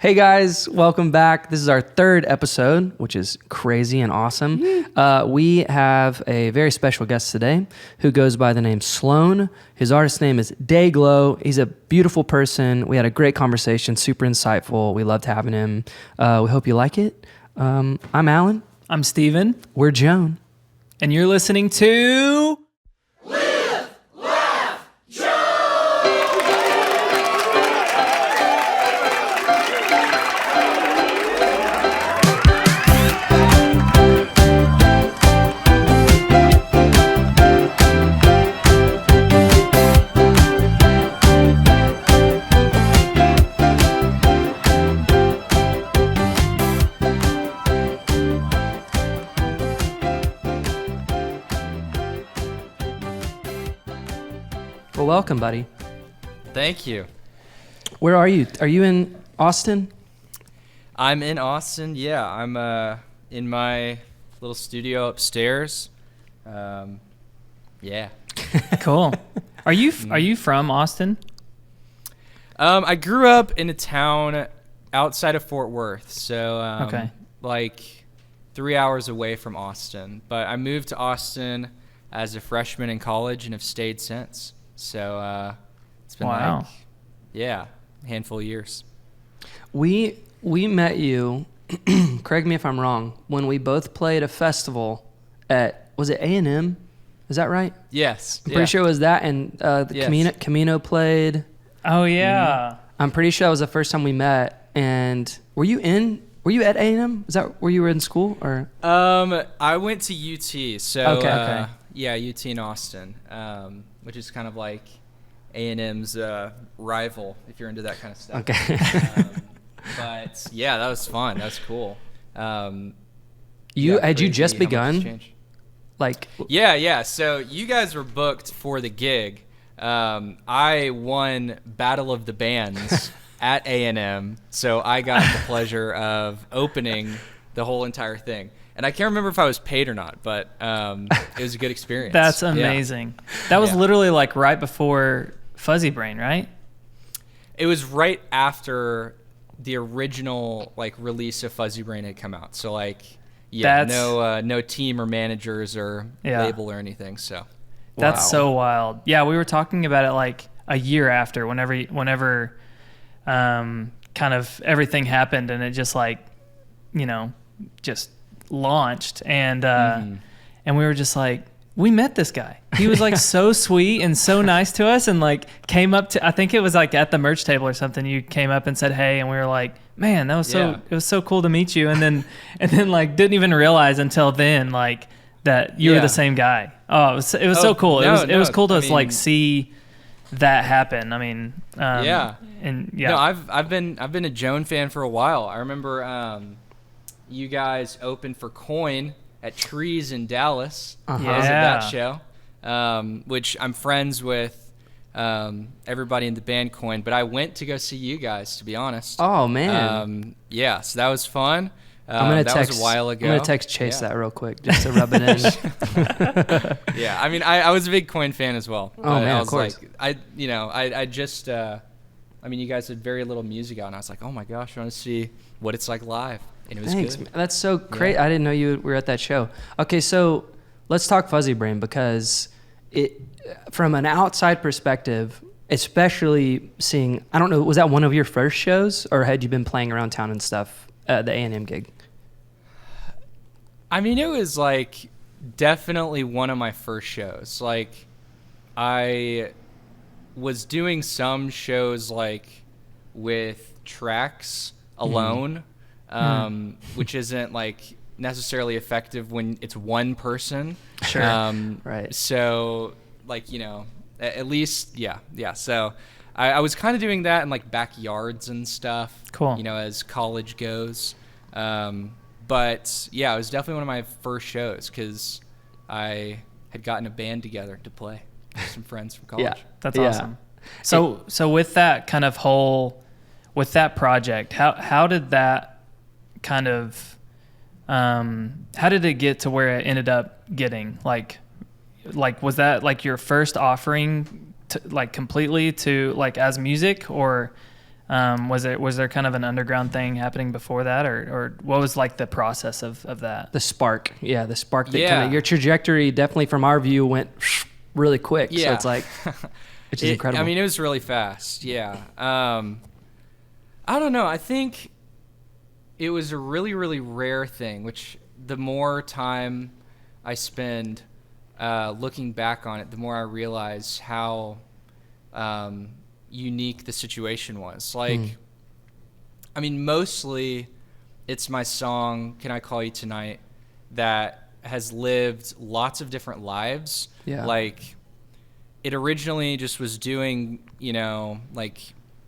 Hey guys, welcome back. This is our third episode, which is crazy and awesome. We have a very special guest today who goes by the name Sloan. His artist name is Dayglow. He's a beautiful person. We had a great conversation, super insightful. We loved having him. We hope you like it. I'm Alan. I'm Steven. We're Joan. And you're listening to... Live, Laugh, Joan! Well, welcome, buddy. Thank you. Where are you? Are you in Austin? I'm in Austin. Yeah, I'm in my little studio upstairs. Yeah. Cool. Are you from Austin? I grew up in a town outside of Fort Worth, so Okay. like 3 hours away from Austin. But I moved to Austin as a freshman in college and have stayed since. So it's been Wow. a handful of years. We met you, correct me if I'm wrong, when we both played a festival at, was it A&M? Is that right? Yes. I'm pretty sure it was that, and Yes. Camino played. Oh, yeah. I'm pretty sure that was the first time we met. And were you at A&M? Is that where you were in school? Or I went to UT, so Okay. yeah, UT in Austin, which is kind of like A&M's rival if you're into that kind of stuff. Okay. But yeah, that was fun. That was cool. Had Yeah, you crazy just how much has begun? changed. Like, Yeah. So you guys were booked for the gig. I won Battle of the Bands at A&M, so I got the pleasure of opening the whole entire thing. And I can't remember if I was paid or not, but it was a good experience. That's Yeah. amazing. That was Yeah. literally like right before Fuzzy Brain, right? It was right after the original like release of Fuzzy Brain had come out. So like, yeah, That's- no team or managers or Yeah. label or anything. So That's Wow. so wild. Yeah, we were talking about it like a year after, whenever kind of everything happened, and it just like, just launched, and and we were just like, we met this guy. He was like so sweet and so nice to us, and like came up to, I think it was like at the merch table or something. You came up and said hey, and we were like, man, that was Yeah. it was so cool to meet you, and then like didn't even realize until then like that you were Yeah. the same guy. Oh, it was so cool. No, it was cool to I like mean- see that happen. I mean, Yeah. and yeah, No, I've been a Joan fan for a while. I remember you guys opened for Coin at Trees in Dallas. Uh-huh. I was at Yeah. that show, which I'm friends with everybody in the band Coin. But I went to go see you guys, to be honest. oh man. Yeah, so that was fun. I'm gonna that text. was a while ago. I'm gonna text Chase Yeah. that real quick just to rub it in. Yeah, I mean, I was a big Coin fan as well. Oh, But man, I of was course. Like, I just, I mean, you guys had very little music out, and I was like, oh my gosh, I want to see what it's like live, and it was Thanks, good. man. That's so great. Yeah. I didn't know you were at that show. Okay, so let's talk Fuzzy Brain, because it, from an outside perspective, especially seeing, I don't know, was that one of your first shows, or had you been playing around town and stuff at the A&M gig? I mean, it was like definitely one of my first shows. Like, I was doing some shows like with tracks alone, which isn't like necessarily effective when it's one person. Sure. Right. So like, at least, yeah. So I was kind of doing that in like backyards and stuff. Cool. As college goes. But yeah, it was definitely one of my first shows because I had gotten a band together to play with some friends from college. Yeah. that's Yeah. awesome. So with that kind of with that project, how did that kind of how did it get to where it ended up getting? Like was that like your first offering to, like completely to like as music, or Was there kind of an underground thing happening before that, or what was like the process of that? The spark. Yeah, the spark that Yeah. your trajectory definitely from our view went really quick. So Yeah. it's like, which is incredible. I mean, it was really fast. Yeah. I don't know. I think it was a really, really rare thing, which the more time I spend looking back on it, the more I realize how unique the situation was. Like, I mean, mostly it's my song, Can I Call You Tonight, that has lived lots of different lives. Yeah. Like, it originally just was doing, you know, like,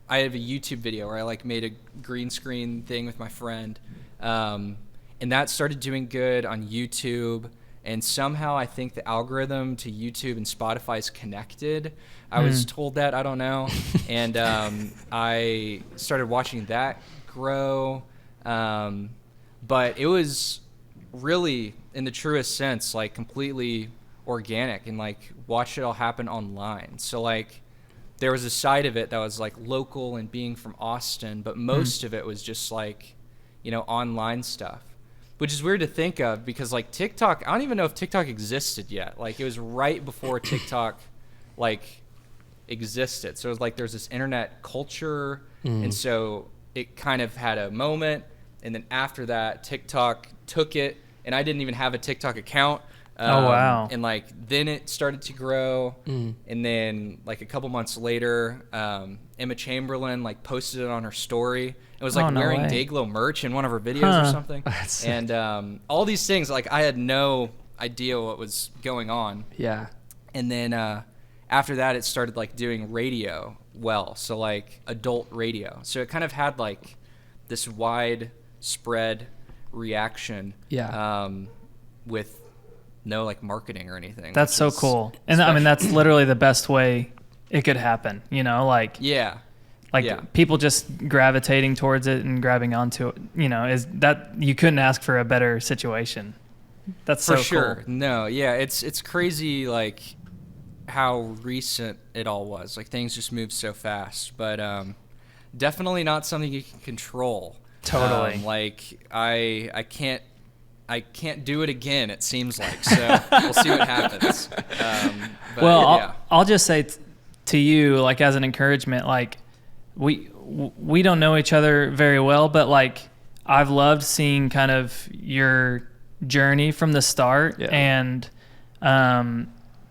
I have a YouTube video where I like made a green screen thing with my friend, and that started doing good on YouTube. And somehow I think the algorithm to YouTube and Spotify is connected. I was told that, I don't know. And I started watching that grow. But it was really, in the truest sense, like completely organic, and like watched it all happen online. So like there was a side of it that was like local and being from Austin, but most of it was just like, you know, online stuff. Which is weird to think of because like TikTok, I don't even know if TikTok existed yet. Like it was right before TikTok like existed. So it was like there's this internet culture, and so it kind of had a moment, and then after that TikTok took it, and I didn't even have a TikTok account. Oh, wow. And like then it started to grow, and then like a couple months later, Emma Chamberlain like posted it on her story. It was like Oh, no wearing way. dayglow merch in one of her videos or something. That's sick. And all these things, like I had no idea what was going on. yeah. And then after that, it started like doing radio well, so like adult radio. So it kind of had like this wide spread reaction. Yeah. With no like marketing or anything. That's which so is cool. And I mean, special. that's literally the best way it could happen, you know, like Yeah. like yeah. people just gravitating towards it and grabbing onto it, you know, is that you couldn't ask for a better situation. That's For so sure. cool. No, yeah, it's crazy like how recent it all was. Like things just moved so fast, but definitely not something you can control. Totally. Like I can't do it again, it seems like. So we'll see what happens. But Well, yeah. I'll just say to you, like as an encouragement, like we don't know each other very well, but like I've loved seeing kind of your journey from the start. Yeah. And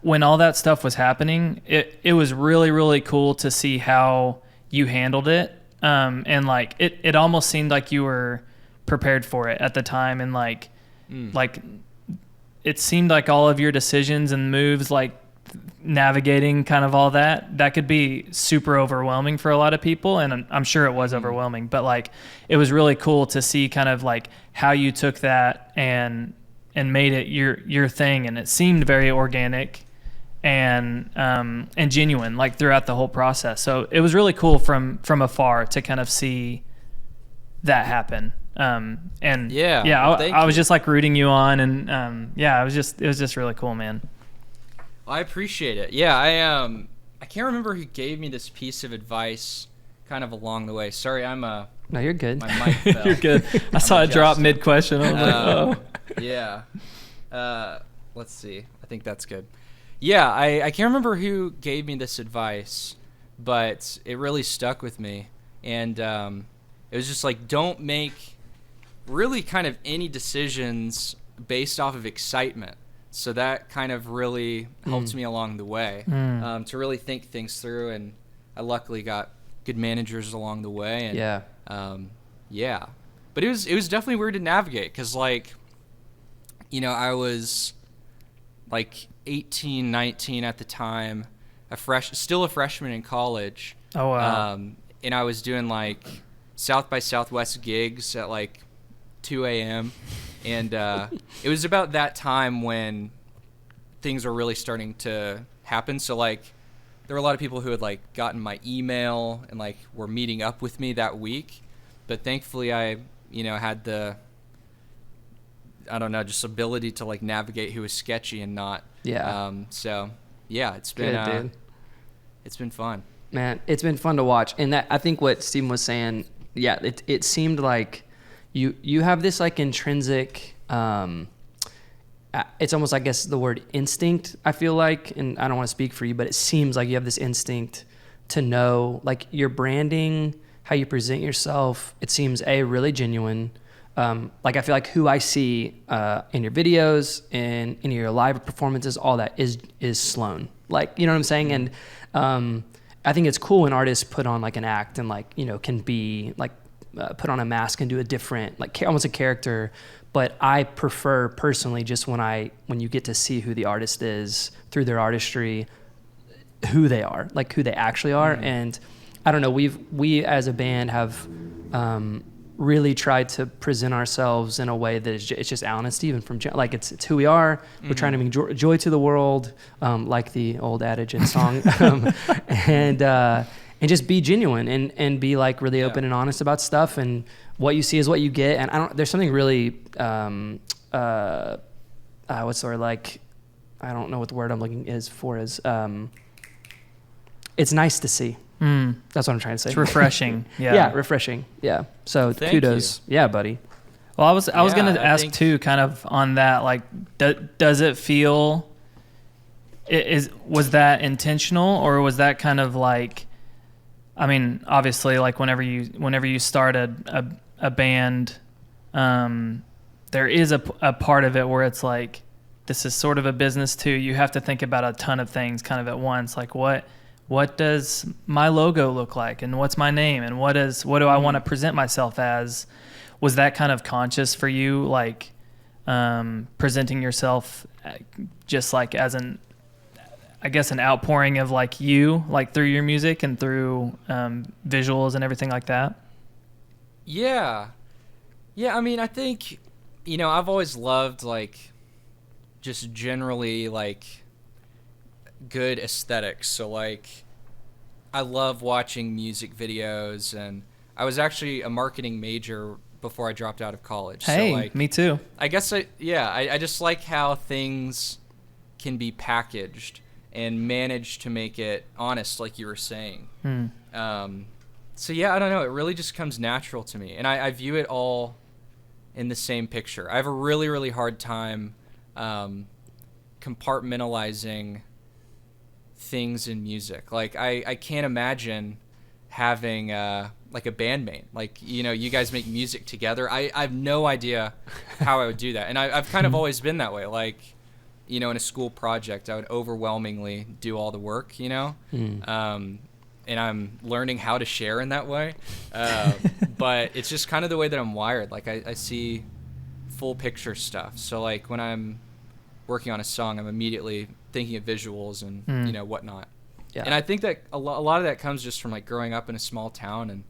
when all that stuff was happening, it was really, really cool to see how you handled it. And like it almost seemed like you were prepared for it at the time, and like it seemed like all of your decisions and moves, like navigating kind of all that could be super overwhelming for a lot of people, and I'm sure it was overwhelming, but like it was really cool to see kind of like how you took that and made it your thing, and it seemed very organic and genuine like throughout the whole process. So it was really cool from afar to kind of see that happen. And Yeah, I, well, thank I was you. just like rooting you on, and it was just really cool, man. I appreciate it. Yeah, I can't remember who gave me this piece of advice kind of along the way. Sorry, No, you're good. my mic fell. You're good. I saw it drop mid question. I was like, oh. Yeah. Let's see. I think that's good. Yeah, I can't remember who gave me this advice, but it really stuck with me. And it was just like, don't make really kind of any decisions based off of excitement. So that kind of really helped me along the way to really think things through. And I luckily got good managers along the way. And Yeah. But it was definitely weird to navigate because, like, you know, I was like 18, 19 at the time, still a freshman in college. Oh, wow. And I was doing like South by Southwest gigs at like 2 a.m. And it was about that time when things were really starting to happen. So like there were a lot of people who had like gotten my email and like were meeting up with me that week. But thankfully I, you know, had the, I don't know, just ability to like navigate who was sketchy and not. Yeah. So yeah, it's been Good, dude. it's been fun. Man, it's been fun to watch. And that, I think what Steven was saying, yeah, it seemed like you have this like intrinsic, it's almost, I guess, the word instinct, I feel like, and I don't want to speak for you, but it seems like you have this instinct to know, like, your branding, how you present yourself. It seems really genuine. Like, I feel like who I see in your videos and in your live performances, all that is Sloan. Like, you know what I'm saying? And I think it's cool when artists put on like an act and like, you know, can be like put on a mask and do a different, like almost a character. But I prefer personally just when you get to see who the artist is through their artistry, who they are, like who they actually are. And I don't know, we as a band have really tried to present ourselves in a way that it's just Alan and Steven from, like, it's who we are. We're trying to bring joy to the world, like the old adage in song, and just be genuine and be like really open and honest about stuff. And what you see is what you get. And there's something really, what's the word, like, I don't know what the word I'm looking for is, it's nice to see. That's what I'm trying to say. It's refreshing. Yeah. Yeah, refreshing. Yeah. So Thank kudos. you. Yeah, buddy. Well, I was going to I ask think- too, kind of on that, like, does it feel, was that intentional, or was that kind of like, I mean, obviously, like whenever you start a band, there is a part of it where it's like, this is sort of a business too. You have to think about a ton of things kind of at once. Like, what does my logo look like, and what's my name, and what do I want to present myself as? Was that kind of conscious for you, like presenting yourself just like as an outpouring of like you, like through your music and through visuals and everything like that? Yeah. I mean, I think, you know, I've always loved like just generally like good aesthetics. So like I love watching music videos, and I was actually a marketing major before I dropped out of college. Hey, so like me too. I guess I just like how things can be packaged and manage to make it honest, like you were saying. So yeah, I don't know, it really just comes natural to me, and I view it all in the same picture. I have a really, really hard time compartmentalizing things in music. Like I can't imagine having like a bandmate. Like, you know, you guys make music together. I have no idea how I would do that. And I've kind of always been that way. Like, you know, in a school project, I would overwhelmingly do all the work, you know? And I'm learning how to share in that way. But it's just kind of the way that I'm wired. Like I see full picture stuff. So like when I'm working on a song, I'm immediately thinking of visuals and, you know, whatnot. Yeah. And I think that a lot of that comes just from like growing up in a small town and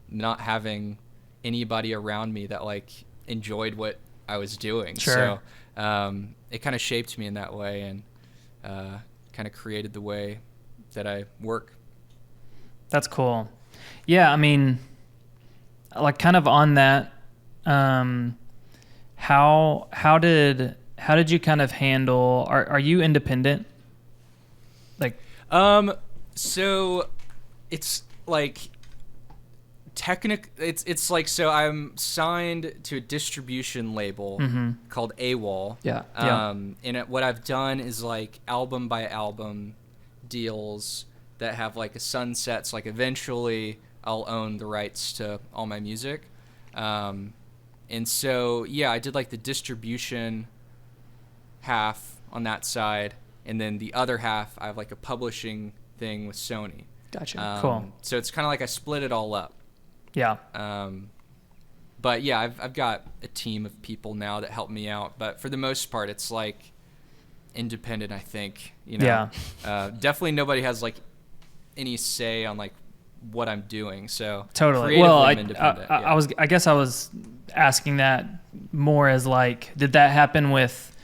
not having anybody around me that like enjoyed what I was doing. Sure. So it kind of shaped me in that way, and kind of created the way that I work. That's cool. Yeah, I mean, like kind of on that, how did you kind of handle, are you independent? Like, so it's like it's like, so I'm signed to a distribution label called AWOL. Yeah. And what I've done is like album by album deals that have like a sunsets, like eventually I'll own the rights to all my music. And so, yeah, I did like the distribution half on that side, and then the other half I have like a publishing thing with Sony. Gotcha. Cool. So it's kind of like I split it all up. yeah. But yeah, I've got a team of people now that help me out, but for the most part it's like independent, I think, you know. Yeah. Definitely nobody has like any say on like what I'm doing. So Totally. creatively, Well, I'm independent. Yeah. I guess I was asking that more as like, did that happen with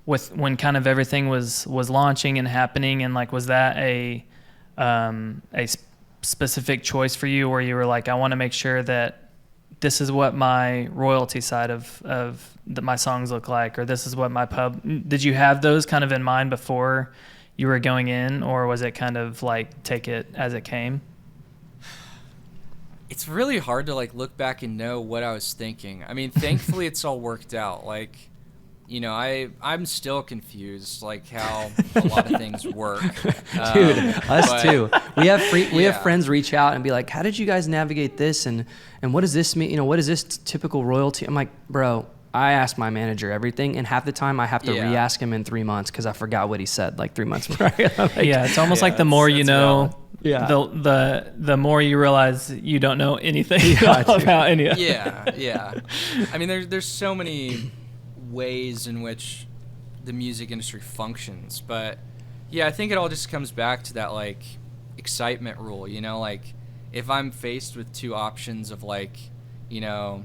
when kind of everything was launching and happening, and like, was that a specific choice for you, where you were like, I want to make sure that this is what my royalty side of my songs look like, or this is what my pub, did you have those kind of in mind before you were going in, or was it kind of like take it as it came? It's really hard to like look back and know what I was thinking. I mean, thankfully it's all worked out. Like, you know, I'm still confused, like how a lot of things work. Dude, us too. We have Yeah. friends reach out and be like, "How did you guys navigate this? And what does this mean? You know, what is this typical royalty?" I'm like, "Bro, I ask my manager everything, and half the time I have to Yeah. re-ask him in 3 months because I forgot what he said like 3 months prior." Like, Yeah, it's almost Yeah, like the more you that's know, valid. Yeah. the more you realize you don't know anything Yeah, dude. about any of it. Yeah. I mean, there's so many ways in which the music industry functions, but yeah, I think it all just comes back to that like excitement rule, you know, like if I'm faced with two options of like, you know,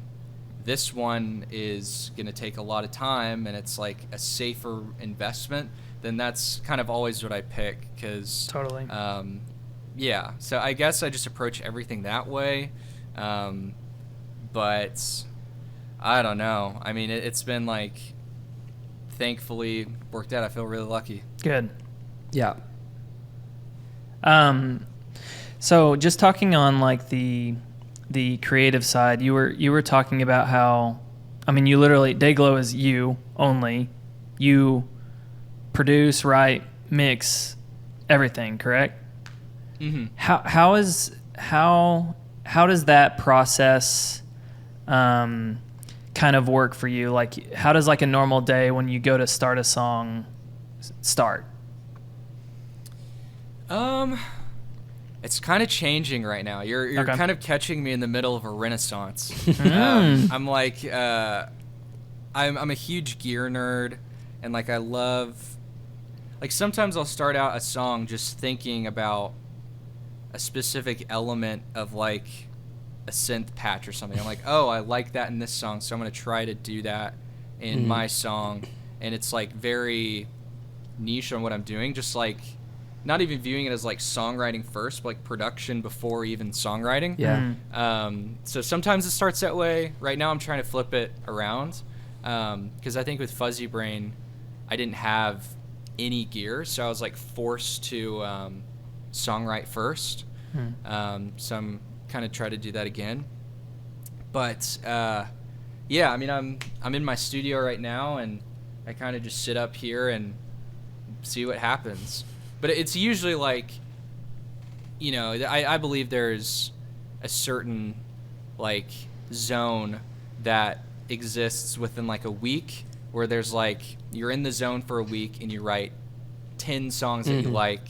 this one is going to take a lot of time and it's like a safer investment, then that's kind of always what I pick because Totally. yeah, so I guess I just approach everything that way, but I don't know. I mean, it's been like thankfully worked out. I feel really lucky. Good. Yeah. So just talking on like the creative side, you were talking about how, I mean, you literally, dayglow is you only. You produce, write, mix everything, correct? Mm-hmm. How does that process kind of work for you? Like, how does like a normal day when you go to start a song start? It's kind of changing right now. You're Okay. kind of catching me in the middle of a renaissance. I'm like, I'm a huge gear nerd, and like I love, like sometimes I'll start out a song just thinking about a specific element of like a synth patch or something. I'm like, oh, I like that in this song, so I'm gonna try to do that in my song, and it's like very niche on what I'm doing, just like not even viewing it as like songwriting first, but like production before even songwriting. Yeah. So sometimes it starts that way. Right now I'm trying to flip it around because I think with Fuzzy Brain I didn't have any gear, so I was like forced to songwrite first. So I'm kind of trying to do that again. But yeah, I mean I'm in my studio right now, and I kind of just sit up here and see what happens. But it's usually like, you know, I believe there's a certain like zone that exists within like a week where there's like, you're in the zone for a week and you write 10 songs that you like.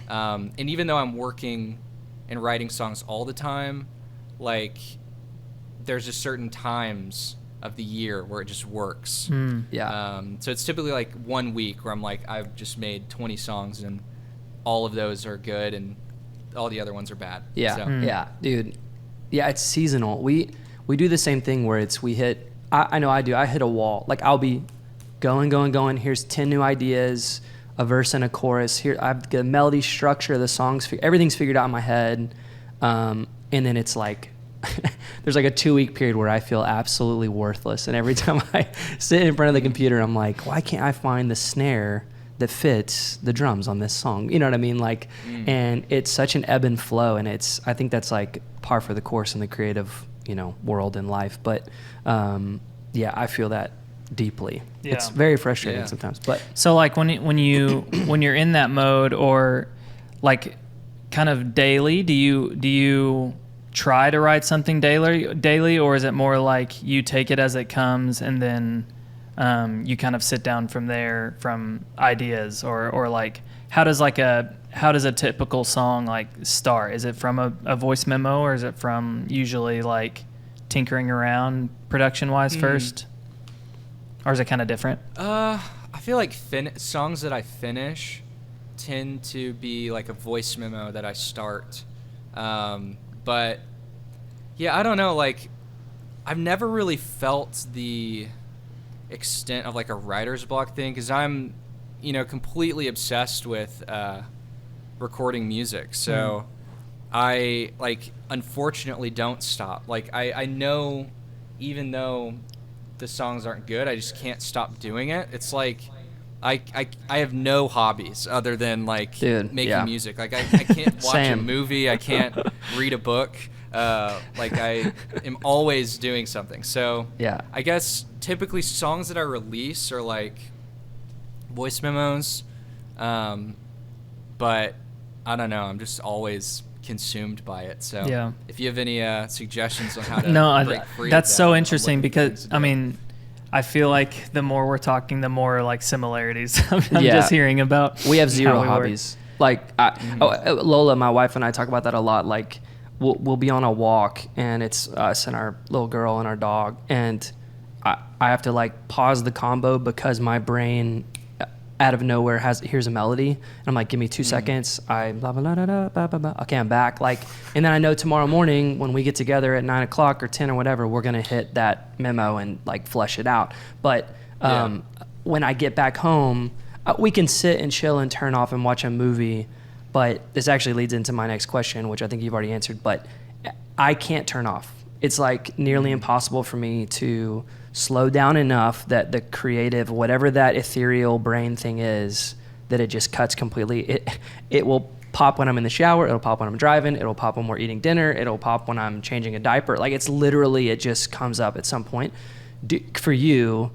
And even though I'm working and writing songs all the time, like there's just certain times of the year where it just works. Yeah. So it's typically like 1 week where I'm like, I've just made 20 songs and all of those are good and all the other ones are bad. Yeah. So. Yeah, dude. Yeah, it's seasonal. We do the same thing where it's I know I do. I hit a wall. Like I'll be going. Here's 10 new ideas, a verse and a chorus. Here I've the melody structure, the songs, everything's figured out in my head. And then it's like there's like a 2-week period where I feel absolutely worthless. And every time I sit in front of the computer, I'm like, why can't I find the snare that fits the drums on this song? You know what I mean? Like, and it's such an ebb and flow, and I think that's like par for the course in the creative, you know, world and life. But yeah, I feel that deeply. Yeah. It's very frustrating sometimes, but So like when you're in that mode, or like kind of daily, do you try to write something daily, or is it more like you take it as it comes and then you kind of sit down from there from ideas, or like how does a typical song like start? Is it from a voice memo, or is it from usually like tinkering around production wise first, or is it kind of different? I feel like songs that I finish tend to be like a voice memo that I start. But yeah, I don't know, like I've never really felt the extent of like a writer's block thing, because I'm, you know, completely obsessed with recording music. So I like unfortunately don't stop. Like I know even though the songs aren't good, I just can't stop doing it. It's like I have no hobbies other than like Dude, making yeah. music. Like I can't watch a Same. movie. I can't read a book. Like I am always doing something. So Yeah. I guess typically songs that I release are like voice memos. But I don't know. I'm just always consumed by it. So Yeah. if you have any suggestions on how to No, break free of that's that, so I'm interesting looking for things because to I do. mean, I feel like the more we're talking, the more like similarities I'm Yeah. just hearing about. We have zero how we work. hobbies. Like Lola, my wife, and I talk about that a lot. Like we'll be on a walk and it's us and our little girl and our dog, and I have to like pause the combo because my brain out of nowhere hears a melody, and I'm like, give me 2 seconds. I blah blah blah blah blah blah blah. Okay, I'm back. Like, and then I know tomorrow morning when we get together at 9 o'clock or 10 or whatever, we're gonna hit that memo and like flesh it out. But when I get back home, we can sit and chill and turn off and watch a movie. But this actually leads into my next question, which I think you've already answered. But I can't turn off. It's like nearly impossible for me to slow down enough that the creative, whatever that ethereal brain thing is, that it just cuts completely. It will pop when I'm in the shower. It'll pop when I'm driving. It'll pop when we're eating dinner. It'll pop when I'm changing a diaper. Like it's literally, it just comes up at some point. For you,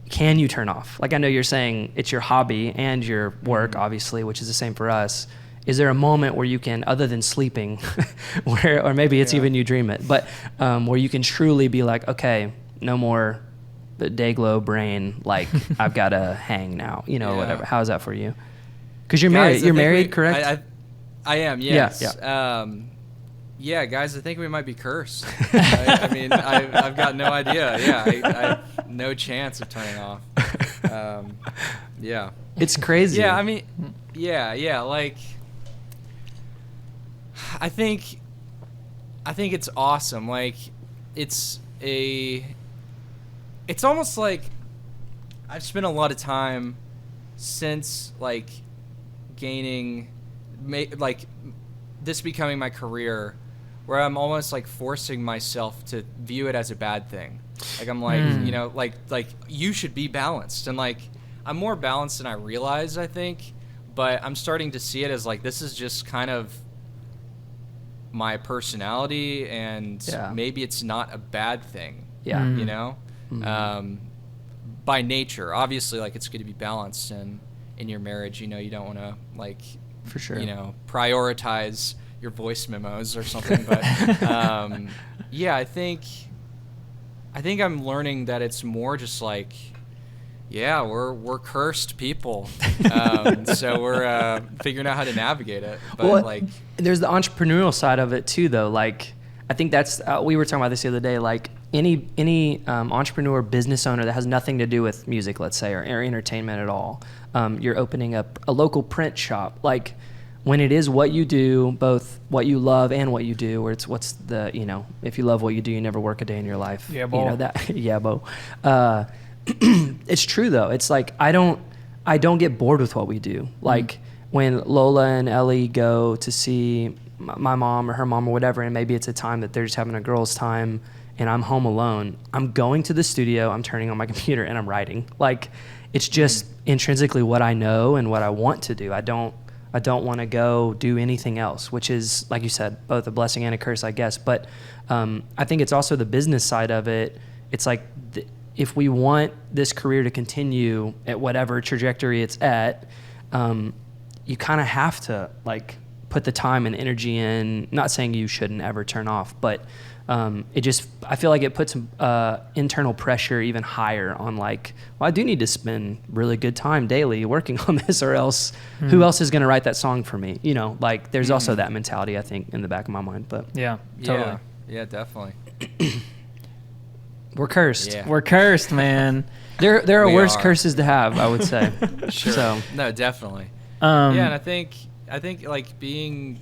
can you turn off? Like I know you're saying it's your hobby and your work, obviously, which is the same for us. Is there a moment where you can, other than sleeping, where, or maybe it's even you dream it, but where you can truly be like, okay, no more the dayglow brain. Like I've got to hang now, or whatever. How's that for you? Because you're married. You're married, correct? I am. Yes. Yeah. Yeah, guys, I think we might be cursed. I mean, I've got no idea. Yeah, I have no chance of turning off. Yeah. It's crazy. Yeah, I mean, yeah. Like, I think it's awesome. Like, it's almost like I've spent a lot of time since like gaining, like this becoming my career, where I'm almost like forcing myself to view it as a bad thing. Like I'm like, like you should be balanced, and like I'm more balanced than I realize, I think, but I'm starting to see it as like this is just kind of my personality, and maybe it's not a bad thing. Yeah. You know, by nature, obviously, like it's good to be balanced, and in your marriage, you don't want to like, for sure, prioritize your voice memos or something. But yeah, I think I'm learning that it's more just like, yeah, we're cursed people, so we're figuring out how to navigate it. But like, there's the entrepreneurial side of it too, though. Like, I think that's we were talking about this the other day. Like any entrepreneur, business owner that has nothing to do with music, let's say, or entertainment at all. You're opening up a local print shop. Like, when it is what you do, both what you love and what you do, or it's what's the, if you love what you do, you never work a day in your life. Yeah, bo. Yeah, bo. It's true though. It's like I don't get bored with what we do. Like when Lola and Ellie go to see my mom or her mom or whatever, and maybe it's a time that they're just having a girls' time, and I'm home alone. I'm going to the studio. I'm turning on my computer and I'm writing. Like, it's just intrinsically what I know and what I want to do. I don't want to go do anything else, which is, like you said, both a blessing and a curse, I guess. But I think it's also the business side of it. It's like, if we want this career to continue at whatever trajectory it's at, you kind of have to like put the time and energy in. Not saying you shouldn't ever turn off, but I feel like it puts internal pressure even higher on like, well, I do need to spend really good time daily working on this, or else who else is going to write that song for me? Like there's also that mentality, I think, in the back of my mind. But yeah, totally. Yeah, definitely. We're cursed. Yeah. We're cursed, man. There are worse curses to have, I would say. Sure. So. No, definitely. Yeah, and I think like being,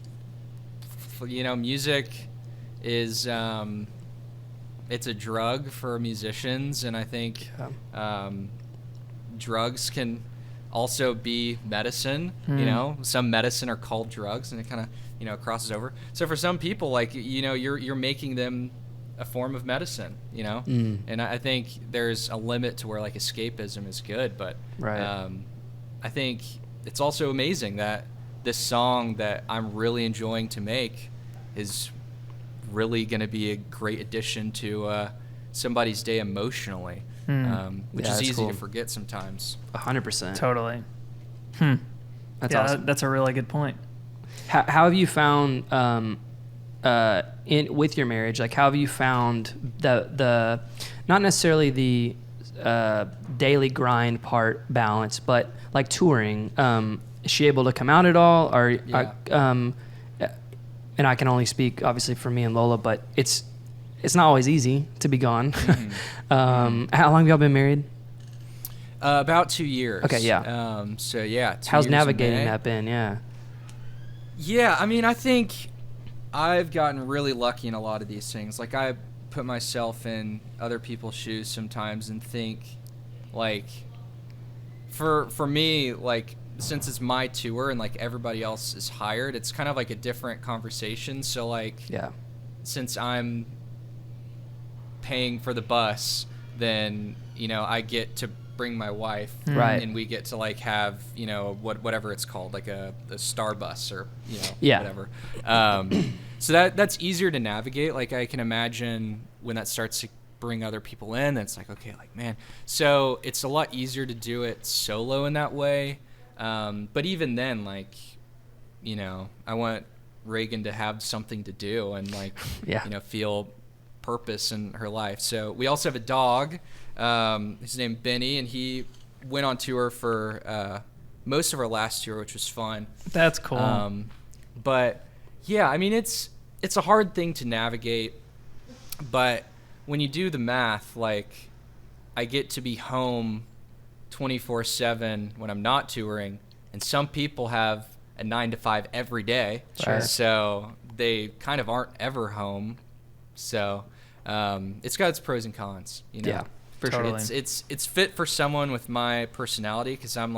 music is it's a drug for musicians, and I think drugs can also be medicine. Some medicine are called drugs, and it kind of crosses over. So for some people, like you're making them a form of medicine, you know? And I think there's a limit to where like escapism is good, but Right. I think it's also amazing that this song that I'm really enjoying to make is really going to be a great addition to somebody's day emotionally, which Yeah, is that's easy cool. to forget sometimes. 100%. Totally. That's Yeah, awesome. that's a really good point. How have you found with your marriage? Like, how have you found the not necessarily the daily grind part balance, but like touring? Is she able to come out at all? Or Yeah. and I can only speak obviously for me and Lola, but it's not always easy to be gone. How long have y'all been married? About 2 years. Okay, yeah. So yeah. 2 How's years in navigating May. that been? Yeah. Yeah, I mean, I think I've gotten really lucky in a lot of these things. Like, I put myself in other people's shoes sometimes and think, like, for me, like, since it's my tour and, like, everybody else is hired, it's kind of like a different conversation. So, like, Yeah. since I'm paying for the bus, then, you know, I get to bring my wife, Right. and we get to like have, you know, whatever it's called, like a star bus, or, you know, Yeah. whatever. So that's easier to navigate. Like, I can imagine when that starts to bring other people in, then it's like, okay, like, man, so it's a lot easier to do it solo in that way. But even then, like, you know, I want Reagan to have something to do and, like, Yeah. you know, feel purpose in her life. So we also have a dog. His name's Benny, and he went on tour for most of our last tour, which was fun. That's cool. But yeah, I mean, it's a hard thing to navigate, but when you do the math, like, I get to be home 24/7 when I'm not touring, and some people have a 9 to 5 every day. Sure. So they kind of aren't ever home. So it's got its pros and cons, you know. Yeah. For Totally. sure. It's fit for someone with my personality, because I'm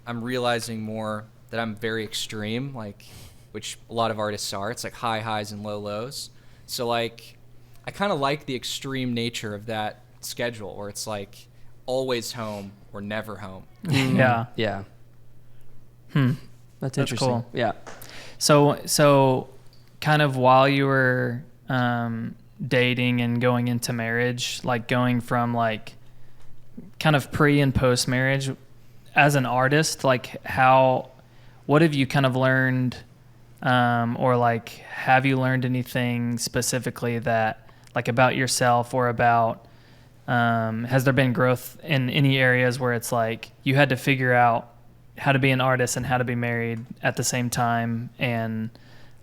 realizing more that I'm very extreme, like, which a lot of artists are. It's like high highs and low lows. So, like, I kind of like the extreme nature of that schedule, where it's like always home or never home. Yeah. Yeah. That's interesting. cool. Yeah. So kind of while you were dating and going into marriage, like going from like kind of pre and post marriage as an artist, like what have you kind of learned, or like have you learned anything specifically that like about yourself, or about has there been growth in any areas where it's like you had to figure out how to be an artist and how to be married at the same time, and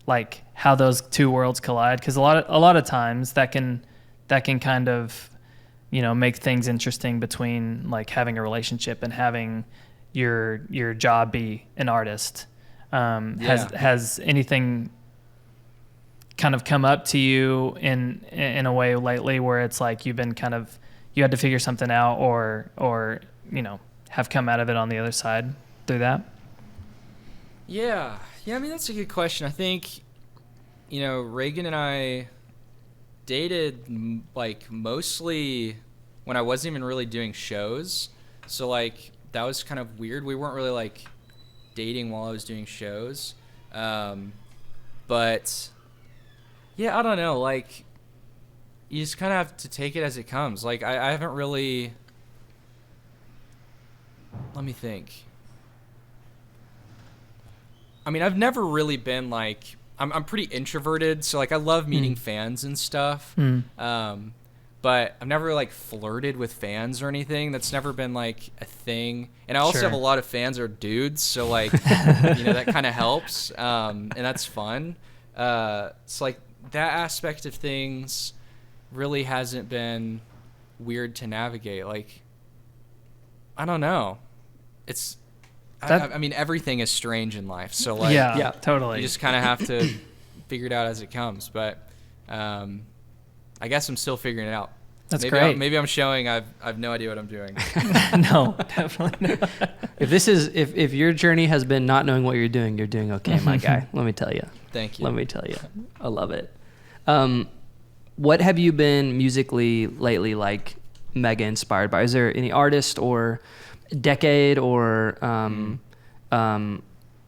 like how those two worlds collide? Because a lot of times that can kind of, you know, make things interesting between like having a relationship and having your job be an artist. Has anything kind of come up to you in a way lately where it's like you had to figure something out, or you know, have come out of it on the other side through that? Yeah, I mean, that's a good question. I think, you know, Reagan and I dated like mostly when I wasn't even really doing shows. So, like, that was kind of weird. We weren't really like dating while I was doing shows. But yeah, I don't know. Like, you just kind of have to take it as it comes. Like, I haven't really. Let me think. I mean, I've never really been like, I'm pretty introverted, so like I love meeting fans and stuff. But I've never like flirted with fans or anything. That's never been like a thing. And I also Sure. have a lot of fans are dudes, so like, you know, that kind of helps. And that's fun. It's like that aspect of things really hasn't been weird to navigate. Like, I don't know. It's, I mean, everything is strange in life. So like, yeah, totally. you just kind of have to figure it out as it comes. But I guess I'm still figuring it out. That's maybe great. Maybe I'm showing I've no idea what I'm doing. No, definitely not. If your journey has been not knowing what you're doing okay, my guy. Let me tell you. Thank you. Let me tell you. I love it. what have you been musically lately like mega inspired by? Is there any artist or decade or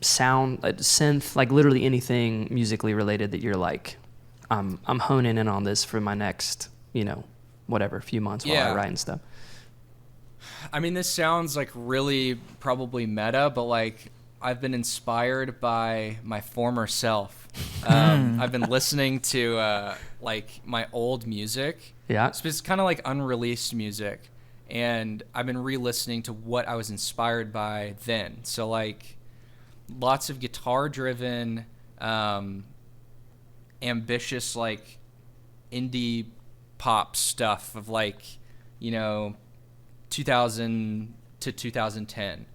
sound, like synth, like literally anything musically related that you're like, I'm honing in on this for my next, whatever, few months while I write and stuff? I mean, this sounds like really probably meta, but like I've been inspired by my former self. I've been listening to like my old music. Yeah. So it's kind of like unreleased music. And I've been re-listening to what I was inspired by then. So like lots of guitar driven, ambitious, like indie pop stuff of like, 2000 to 2010.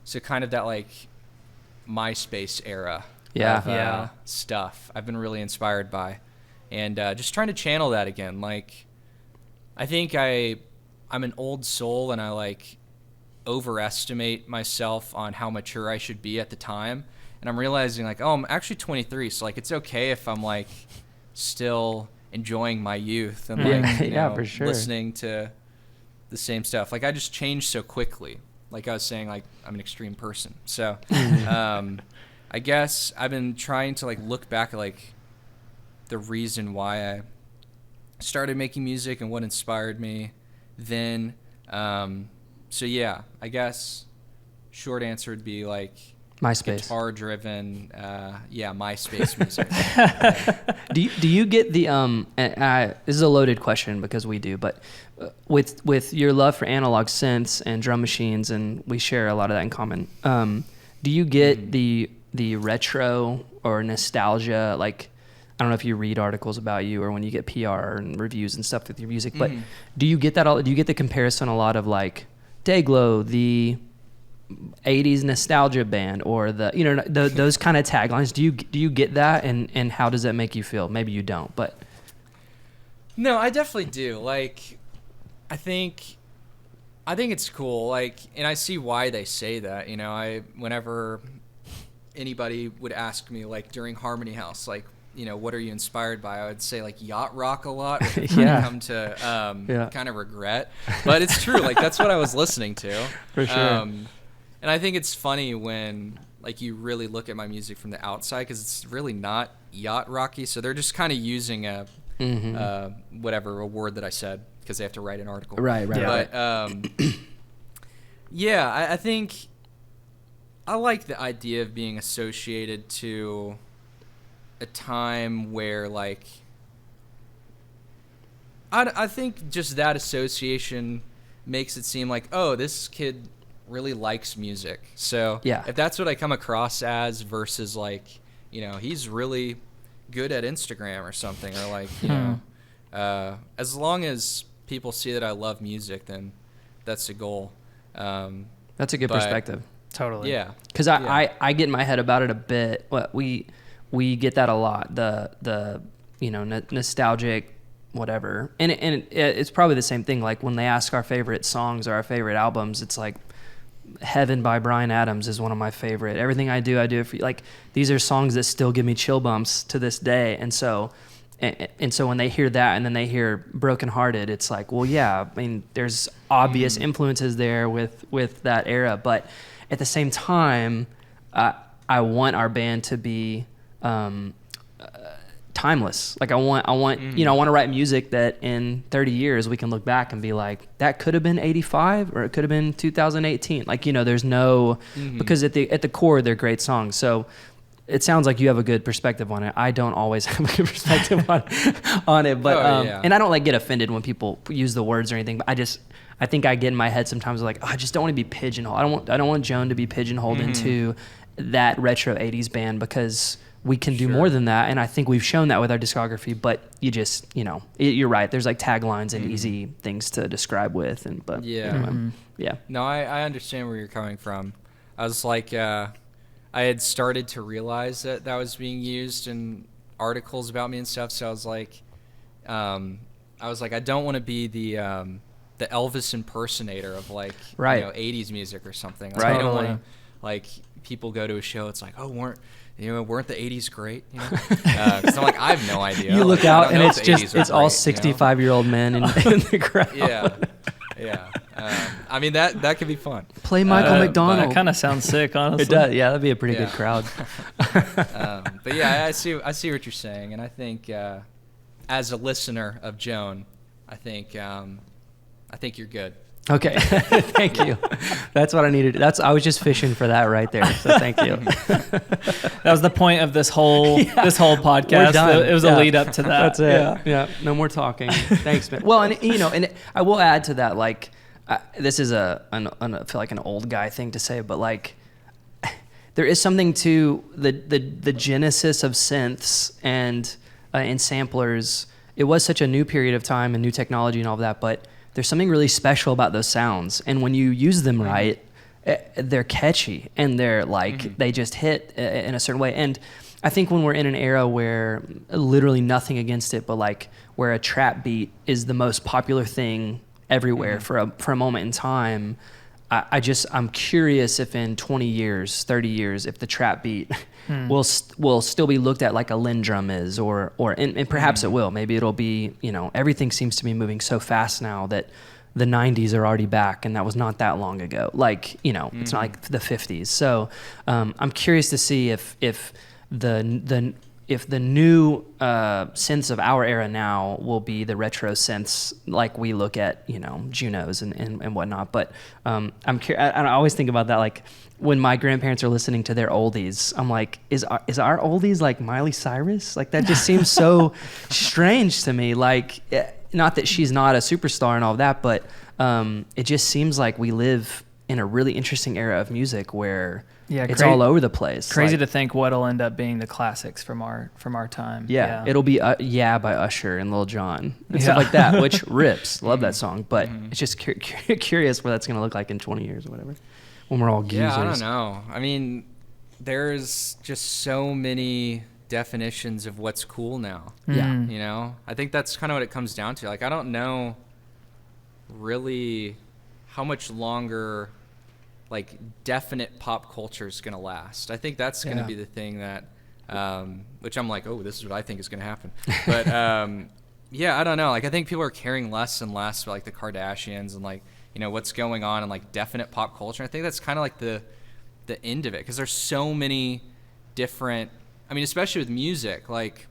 So kind of that like MySpace era of stuff I've been really inspired by, and just trying to channel that again. Like I think I'm an old soul, and I like overestimate myself on how mature I should be at the time, and I'm realizing like, oh, I'm actually 23, so like it's okay if I'm like still enjoying my youth and like for sure, listening to the same stuff. Like I just changed so quickly. Like I was saying, like I'm an extreme person. So I guess I've been trying to like look back at like the reason why I started making music and what inspired me then. So yeah, I guess short answer would be like MySpace, guitar driven, MySpace music. Do you get the this is a loaded question because we do, but with your love for analog synths and drum machines, and we share a lot of that in common, do you get the retro or nostalgia? Like, I don't know if you read articles about you or when you get PR and reviews and stuff with your music, but do you get that all? Do you get the comparison a lot of like Dayglow, the 80s nostalgia band, or those kind of taglines? Do you get that, and how does that make you feel? Maybe you don't, but no, I definitely do. Like I think it's cool, like, and I see why they say that. Whenever anybody would ask me like during Harmony House, like, what are you inspired by, I would say like yacht rock a lot, which come to kind of regret, but it's true. Like that's what I was listening to for sure. And I think it's funny when like you really look at my music from the outside, because it's really not yacht rocky. So they're just kind of using a word that I said because they have to write an article. Right. But I think I like the idea of being associated to a time where like I think just that association makes it seem like, oh, this kid really likes music. So if that's what I come across as versus like, he's really good at Instagram or something, or like, as long as people see that I love music, then that's the goal. That's a good perspective. Totally. Yeah. Because I get in my head about it a bit. We get that a lot. The nostalgic whatever, and it's probably the same thing. Like when they ask our favorite songs or our favorite albums, it's like Heaven by Bryan Adams is one of my favorite. Everything I do it for you. Like these are songs that still give me chill bumps to this day. And so when they hear that and then they hear Broken Hearted, it's like, well, yeah, I mean, there's obvious influences there with that era, but at the same time, I want our band to be timeless. Like I want I want to write music that in 30 years we can look back and be like, that could have been 85 or it could have been 2018. Like, there's no, because at the core they're great songs. So it sounds like you have a good perspective on it. I don't always have a good perspective on it, but and I don't like get offended when people use the words or anything, but I think I get in my head sometimes like, oh, I just don't want to be pigeonholed. I don't want Joan to be pigeonholed into that retro 80s band, because we can do more than that, and I think we've shown that with our discography. But you just, you're right. There's like taglines and easy things to describe with, No, I understand where you're coming from. I was like, I had started to realize that was being used in articles about me and stuff. So I was like, I don't want to be the Elvis impersonator of like 80s music or something. Like, I don't want to, like, people go to a show, it's like, oh, weren't the 80s great? Because I'm like, I have no idea. You look I out don't and know it's if the 80s just were it's all great, 65-year-old men in the crowd. Yeah. I mean, that could be fun. Play Michael That McDonald. kind of sounds sick, honestly. It does. Yeah, that'd be a pretty Yeah. good crowd. But yeah, I see what you're saying, and I think as a listener of Joan, I think you're good. Okay, thank you. That's what I needed. I was just fishing for that right there. So thank you. That was the point of this whole podcast. We're done. It was Yeah. a lead up to that. That's it. Yeah. No more talking. Thanks, man. Well, and I will add to that, like, this is I feel like an old guy thing to say, but like, there is something to the genesis of synths and samplers. It was such a new period of time and new technology and all of that, but there's something really special about those sounds. And when you use them right, they're catchy and they're like, they just hit in a certain way. And I think when we're in an era where literally nothing against it, but like where a trap beat is the most popular thing everywhere for a moment in time, I'm curious if in 20 years, 30 years, if the trap beat will still be looked at like a Lindrum is, and perhaps it will. Maybe it'll be, everything seems to be moving so fast now that the 90s are already back, and that was not that long ago. Like, it's not like the 50s. So I'm curious to see if the new synths of our era now will be the retro synths like we look at, Junos and whatnot. But I'm curious. I always think about that, like when my grandparents are listening to their oldies, I'm like, is our oldies like Miley Cyrus? Like that just seems so strange to me. Like, not that she's not a superstar and all of that, but it just seems like we live in a really interesting era of music where it's all over the place. Crazy to think what'll end up being the classics from our time. Yeah. It'll be Yeah by Usher and Lil Jon and stuff like that, which rips. Love that song, but it's just curious what that's going to look like in 20 years or whatever, when we're all geezers. Yeah, I don't know. I mean, there's just so many definitions of what's cool now. Yeah. I think that's kind of what it comes down to. Like, I don't know really how much longer like definite pop culture is going to last. I think that's going to be the thing that which I'm like, oh, this is what I think is going to happen. But yeah, I don't know. Like, I think people are caring less and less about like the Kardashians and like, what's going on in like definite pop culture. I think that's kind of like the end of it, because there's so many different, I mean, especially with music, like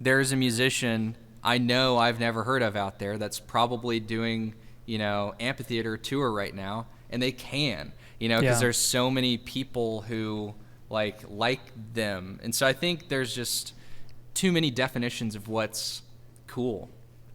there's a musician I know I've never heard of out there that's probably doing, amphitheater tour right now, and they can, because there's so many people who like them. And so I think there's just too many definitions of what's cool.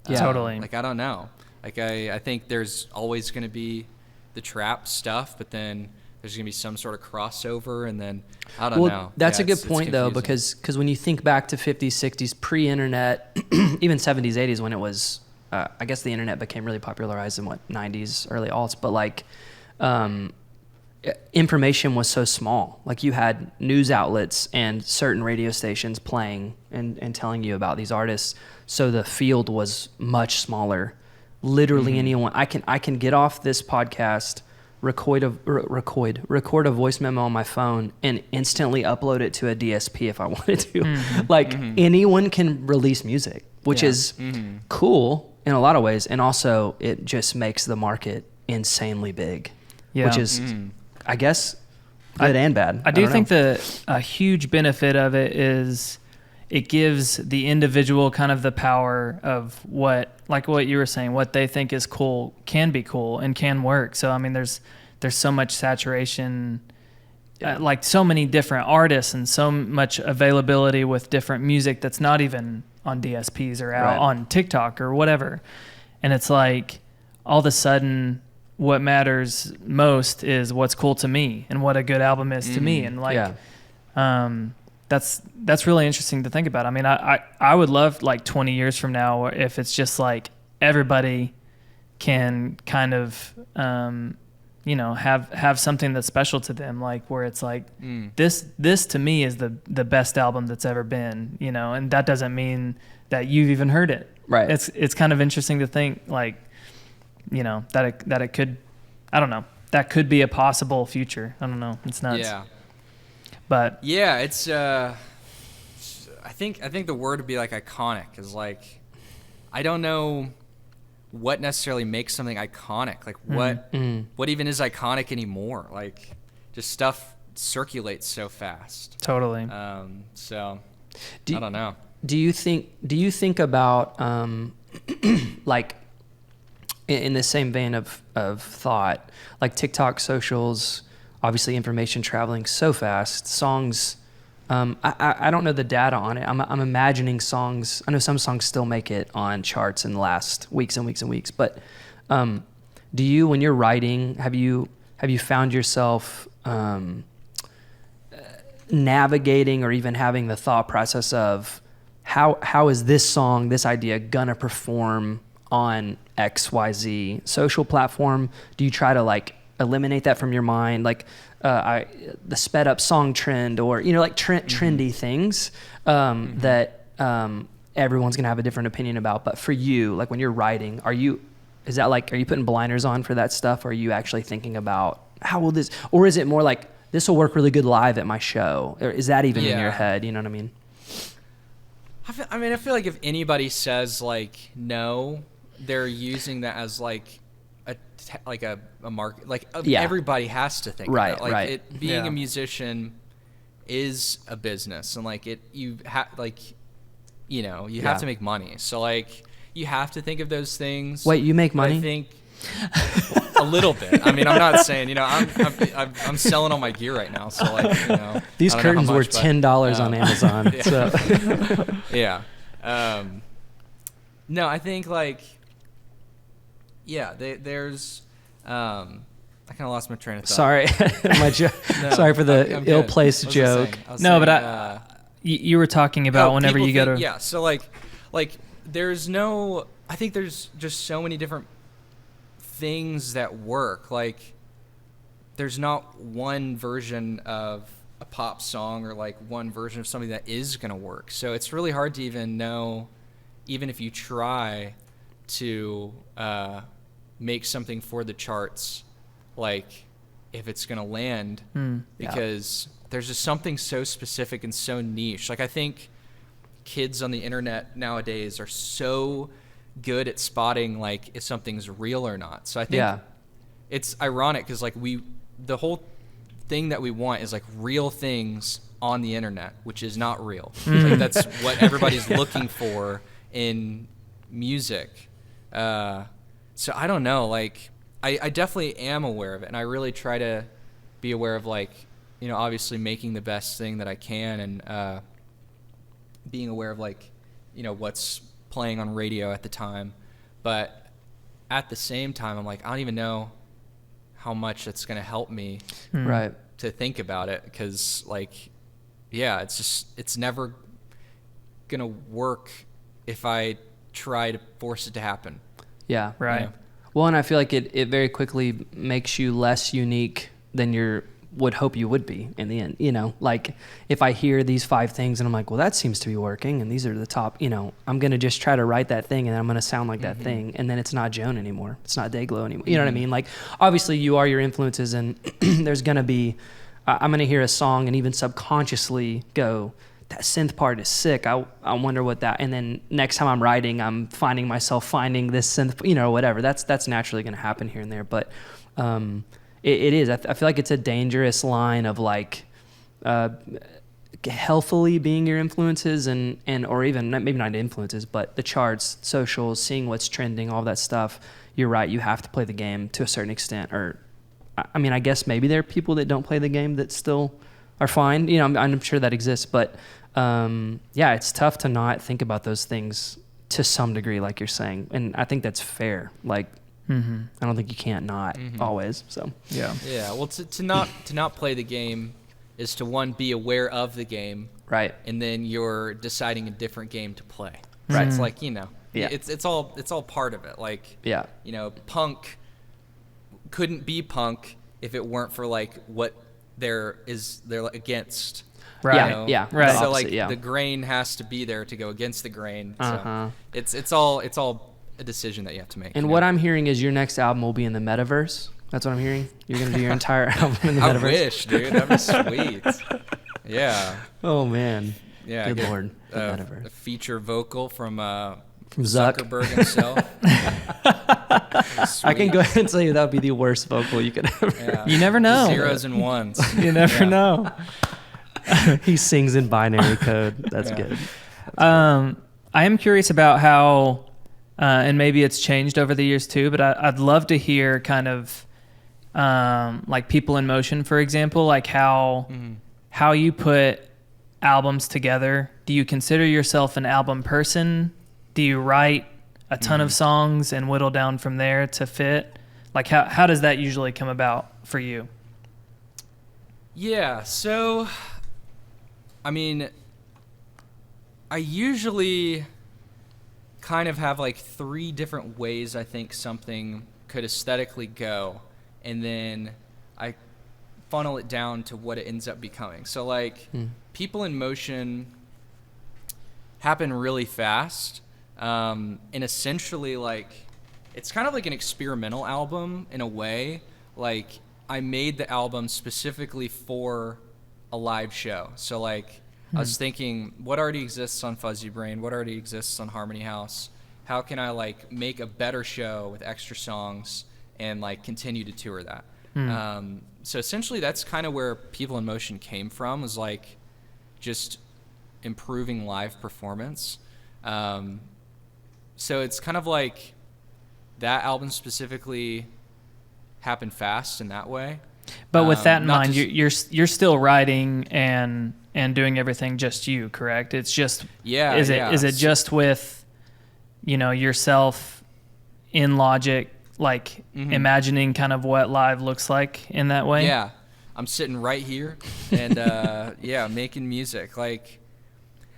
Yeah. Totally. Like, I don't know. Like, I think there's always going to be the trap stuff, but then there's going to be some sort of crossover, and then I don't know. That's a good point, though, because when you think back to 50s, 60s, pre-internet, even 70s, 80s, when it was, I guess the internet became really popularized in 90s, early aughts, but like information was so small. Like, you had news outlets and certain radio stations playing and telling you about these artists, so the field was much smaller. Literally anyone, I can get off this podcast, record a voice memo on my phone, and instantly upload it to a DSP if I wanted to. Anyone can release music, which is cool in a lot of ways, and also it just makes the market insanely big, which is, I guess, good and bad. I do think a huge benefit of it is it gives the individual kind of the power of what you were saying, what they think is cool can be cool and can work. So, I mean, there's so much saturation, like so many different artists and so much availability with different music that's not even on DSPs or out on TikTok or whatever. And it's like, all of a sudden, what matters most is what's cool to me and what a good album is to me. And like, that's really interesting to think about. I mean, I would love like 20 years from now if it's just like everybody can kind of, have something that's special to them, like where it's like this to me is the best album that's ever been, and that doesn't mean that you've even heard it. Right. It's kind of interesting to think like, that it could, I don't know, that could be a possible future. I don't know. It's nuts. Yeah. But yeah, it's I think the word would be like iconic, is like, I don't know what necessarily makes something iconic. Like what even is iconic anymore? Like, just stuff circulates so fast. totally. So Do- I don't know. Do you think about like in the same vein of thought, like TikTok, socials, obviously information traveling so fast, songs, I don't know the data on it. I'm imagining songs. I know some songs still make it on charts in the last weeks and weeks and weeks, but do you, when you're writing, have you found yourself navigating or even having the thought process of how is this song, this idea gonna perform on XYZ social platform? Do you try to like eliminate that from your mind, like the sped up song trend, or like trendy things that everyone's gonna have a different opinion about? But for you, like when you're writing, are you putting blinders on for that stuff? Or are you actually thinking about how will this, or is it more like this will work really good live at my show? Or is that even in your head? You know what I mean? I feel like if anybody says like no, they're using that as like a market. Like everybody has to think right, about it. Like right. Being a musician is a business, and like you have to make money. So like you have to think of those things. Wait, you make money? I think a little bit. I mean, I'm not saying, I'm selling all my gear right now. So like, these I don't know curtains how were much, but, $10 on Amazon. Yeah. So. Yeah. No, I think like, there's, I kind of lost my train of thought. Sorry, sorry for the I'm ill-placed good. joke. You were talking about whenever you go to. Yeah. So like there's no. I think there's just so many different things that work. Like, there's not one version of a pop song or like one version of something that is gonna work. So it's really hard to even know, even if you try to make something for the charts, like if it's gonna land, because there's just something so specific and so niche. Like, I think kids on the internet nowadays are so good at spotting like if something's real or not. So I think it's ironic because like the whole thing that we want is like real things on the internet, which is not real. Like, that's what everybody's looking for in music. So I don't know, like I definitely am aware of it, and I really try to be aware of like, obviously making the best thing that I can, and being aware of like, what's playing on radio at the time. But at the same time, I'm like, I don't even know how much it's going to help me Right. to think about it, because like, it's never going to work if I try to force it to happen. Yeah. Right. Well, and I feel like it very quickly makes you less unique than you would hope you would be in the end. Like if I hear these 5 things and I'm like, well, that seems to be working, and these are the top, I'm going to just try to write that thing, and I'm going to sound like that thing. And then it's not Joan anymore. It's not Dayglow anymore. You know what I mean? Like, obviously you are your influences, and there's going to be, I'm going to hear a song and even subconsciously go, that synth part is sick. I wonder what that, and then next time I'm writing, I'm finding myself finding this synth, whatever. That's naturally going to happen here and there. But, it is. I feel like it's a dangerous line of like healthily being your influences and or even maybe not influences, but the charts, socials, seeing what's trending, all that stuff. You're right. You have to play the game to a certain extent. Or, I mean, I guess maybe there are people that don't play the game that still are fine. I'm sure that exists. But it's tough to not think about those things to some degree, like you're saying. And I think that's fair. Like, I don't think you can't not always. So Yeah. Well, to not play the game is to, one, be aware of the game, right, and then you're deciding a different game to play. Right. It's like, Yeah. it's all part of it. Like, yeah, punk couldn't be punk if it weren't for like what they're against. Right. Yeah. Right. So Opposite, like the grain has to be there to go against the grain. Uh-huh. So it's all a decision that you have to make. And what I'm hearing is your next album will be in the metaverse. That's what I'm hearing. You're gonna do your entire album in the I metaverse. wish, dude. That'd be sweet. Yeah. Oh man. Yeah. Good I get, Lord. The metaverse. a feature vocal from Zuck. Zuckerberg himself. I can go ahead and tell you that would be the worst vocal you could ever. Yeah. You never know. Zeros and ones. You never know. He sings in binary code. That's good. I am curious about how, and maybe it's changed over the years too, but I'd love to hear kind of like People in Motion, for example, like how you put albums together. Do you consider yourself an album person? Do you write a ton of songs and whittle down from there to fit? Like how does that usually come about for you? Yeah, so I mean, I usually kind of have like 3 different ways I think something could aesthetically go, and then I funnel it down to what it ends up becoming. So like People in Motion happen really fast, and essentially like it's kind of like an experimental album in a way. Like I made the album specifically for a live show. So like I was thinking, what already exists on Fuzzy Brain? What already exists on Harmony House? How can I like make a better show with extra songs and like continue to tour that? So essentially that's kind of where People in Motion came from, was like just improving live performance. So it's kind of like that album specifically happened fast in that way. But with that in not mind, to you're still writing and doing everything just you, correct? It's just Is it just with yourself in Logic, like imagining kind of what live looks like in that way? Yeah, I'm sitting right here and making music. Like,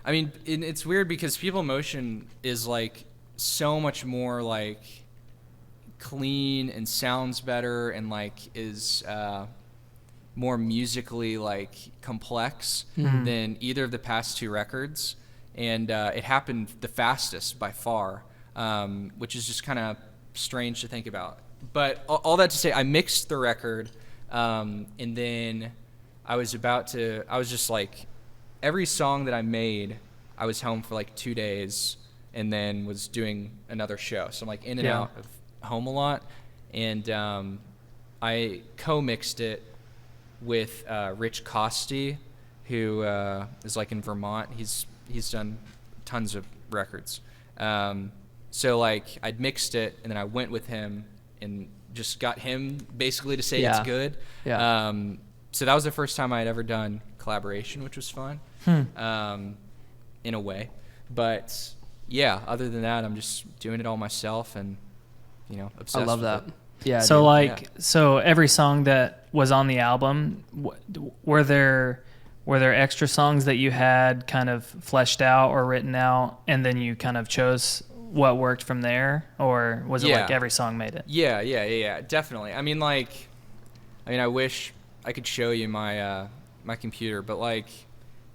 I mean, it's weird because People in Motion is like so much more like clean and sounds better and like is more musically like complex than either of the past 2 records, and it happened the fastest by far, which is just kind of strange to think about. But all that to say, I mixed the record, and then I was just like, every song that I made, I was home for like 2 days and then was doing another show. So I'm like in and out of home a lot, and I co-mixed it with Rich Costi, who is like in Vermont. He's done tons of records. So like I'd mixed it and then I went with him and just got him basically to say it's good. Yeah. So that was the first time I had ever done collaboration, which was fun, in a way. But yeah, other than that, I'm just doing it all myself and obsessed. I love with that. it. Yeah. So so every song that was on the album, were there extra songs that you had kind of fleshed out or written out, and then you kind of chose what worked from there, or was it like every song made it? Yeah, definitely. I mean, I wish I could show you my my computer, but like,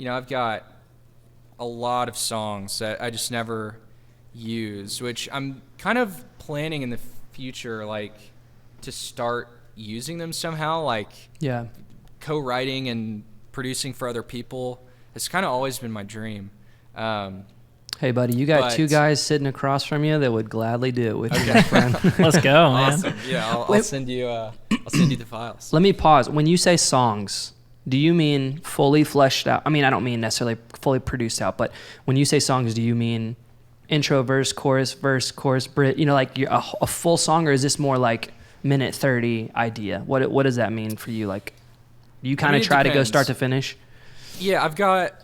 I've got a lot of songs that I just never use, which I'm kind of planning in the future, like, to start using them somehow, like co-writing and producing for other people has kind of always been my dream. Hey, buddy, you got 2 guys sitting across from you that would gladly do it with you, my friend. Let's go, man. Awesome. Yeah, I'll send you the files. Let me pause. When you say songs, do you mean fully fleshed out? I mean, I don't mean necessarily fully produced out, but when you say songs, do you mean intro, verse, chorus, bridge, like a full song, or is this more like minute 30 idea? What does that mean for you? Like, you kind of try to go start to finish? Yeah, I've got,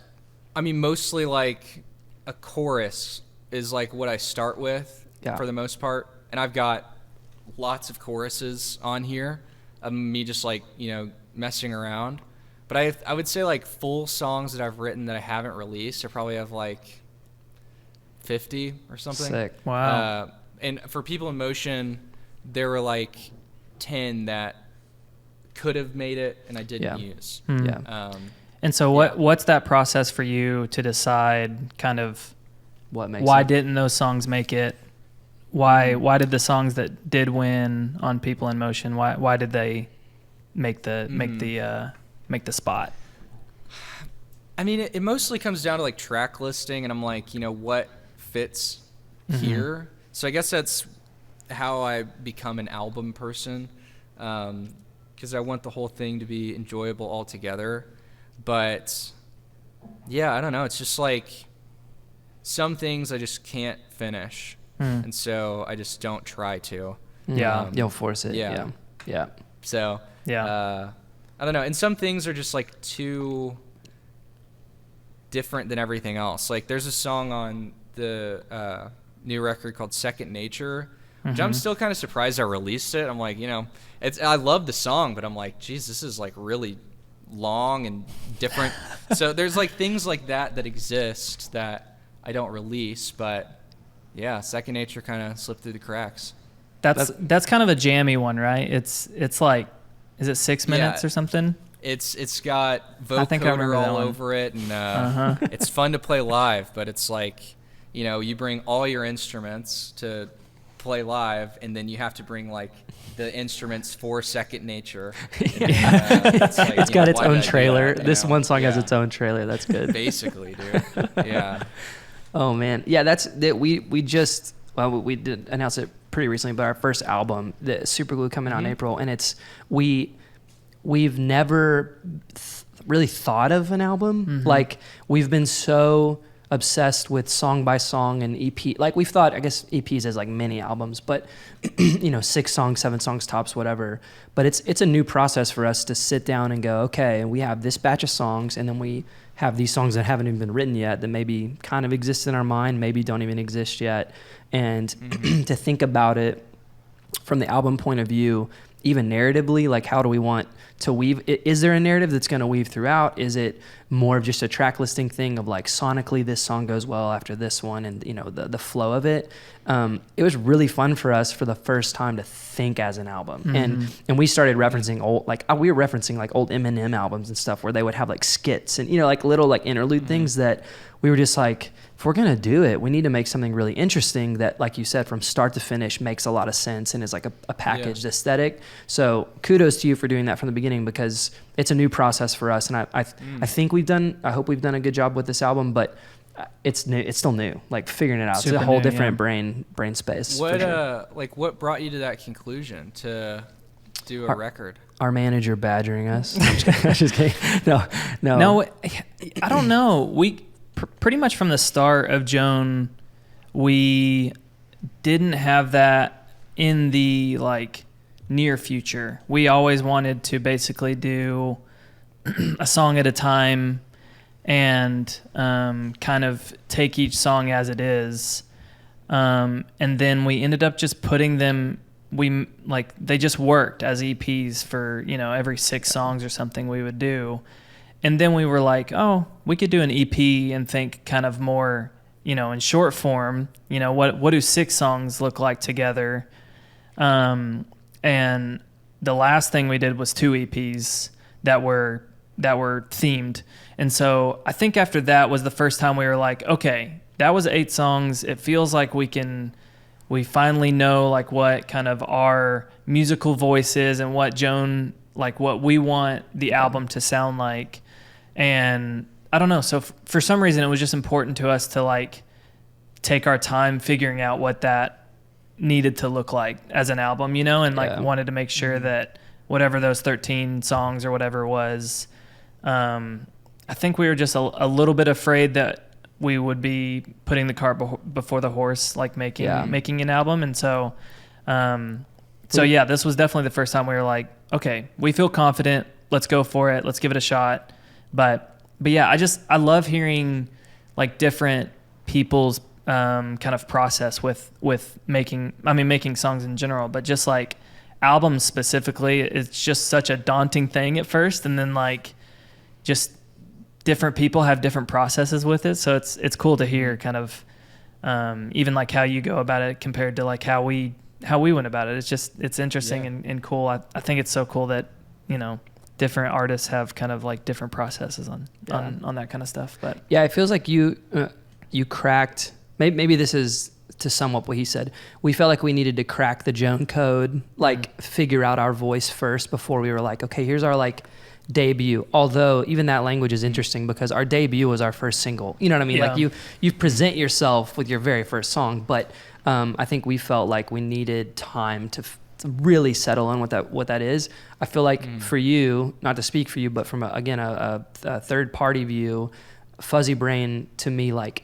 mostly like a chorus is like what I start with for the most part. And I've got lots of choruses on here of me just like, messing around. But I would say like full songs that I've written that I haven't released, I probably have like 50 or something. Sick. Wow. And for People in Motion, there were like 10 that could have made it and I didn't use. Yeah. And so what's that process for you to decide kind of why didn't those songs make it? Why did the songs that did win on People in Motion, why did they make the spot? I mean, it mostly comes down to like track listing, and I'm like, what fits here. So I guess that's how I become an album person, because I want the whole thing to be enjoyable altogether. But yeah, I don't know. It's just like some things I just can't finish, and so I just don't try to. Yeah. You'll force it. Yeah. Yeah. So I don't know. And some things are just like too different than everything else. Like there's a song on the new record called Second Nature, which I'm still kind of surprised I released it. I'm like, I love the song, but I'm like, geez, this is like really long and different. So there's like things like that exist that I don't release, but yeah, Second Nature kind of slipped through the cracks. That's kind of a jammy one, right? It's like, is it 6 minutes or something? It's got I think I remember vocoder that all one. over it, and it's fun to play live, but it's like, you bring all your instruments to play live, and then you have to bring like the instruments for Second Nature. And, it's like, It's got its why own did I do trailer. that, This one song has Yeah. its own trailer. That's good. Basically, dude. Yeah. Oh man, yeah. That's that. We just we did announce it pretty recently, but our first album, the Super Glue, coming out in April, and it's we've never really thought of an album. Like we've been so obsessed with song by song and EP. Like we've thought, I guess EPs as like mini albums, but 6 songs, 7 songs tops, whatever. But it's a new process for us to sit down and go, okay, we have this batch of songs, and then we have these songs that haven't even been written yet that maybe kind of exist in our mind, maybe don't even exist yet. And to think about it from the album point of view, even narratively, like how do we want to weave? Is there a narrative that's going to weave throughout? Is it more of just a track listing thing of like sonically this song goes well after this one, and the flow of it? It was really fun for us for the first time to think as an album, and we started referencing old we were referencing like old Eminem albums and stuff where they would have like skits and like little like interlude things that we were just like, if we're gonna do it, we need to make something really interesting that, like you said, from start to finish makes a lot of sense and is like a packaged aesthetic. So kudos to you for doing that from the beginning, because it's a new process for us, and I think I hope we've done a good job with this album, but it's new. It's still new. Like figuring it out. Super it's a whole new, different brain space. What for sure. what brought you to that conclusion to do a record? Our manager badgering us. I'm just kidding. No. No, I don't know. We pretty much from the start of Joan, we didn't have that in the like near future. We always wanted to basically do a song at a time and kind of take each song as it is. And then we ended up just putting them, they just worked as EPs for, every 6 songs or something we would do. And then we were like, oh, we could do an EP and think kind of more, in short form, what do 6 songs look like together? And the last thing we did was 2 EPs that were themed. And so I think after that was the first time we were like, okay, that was 8 songs. It feels like we finally know like what kind of our musical voice is and what Joan, like what we want the album to sound like. And I don't know. So for some reason, it was just important to us to like take our time figuring out what that needed to look like as an album, and like wanted to make sure that whatever those 13 songs or whatever was, I think we were just a little bit afraid that we would be putting the cart before the horse, like making an album. And so this was definitely the first time we were like, okay, we feel confident. Let's go for it. Let's give it a shot. But yeah, I love hearing like different people's kind of process with making songs in general, but just like albums specifically, it's just such a daunting thing at first, and then like just different people have different processes with it. So it's cool to hear kind of even like how you go about it compared to like how we went about it. It's interesting and cool. I think it's so cool that different artists have kind of like different processes on that kind of stuff. But yeah, it feels like you cracked. Maybe this is to sum up what he said. We felt like we needed to crack the Joan code, like figure out our voice first before we were like, okay, here's our like debut. Although even that language is interesting because our debut was our first single. You know what I mean? Yeah. Like you present yourself with your very first song, but I think we felt like we needed time to really settle in what that is. I feel like for you, not to speak for you, but from a third party view, Fuzzy Brain to me like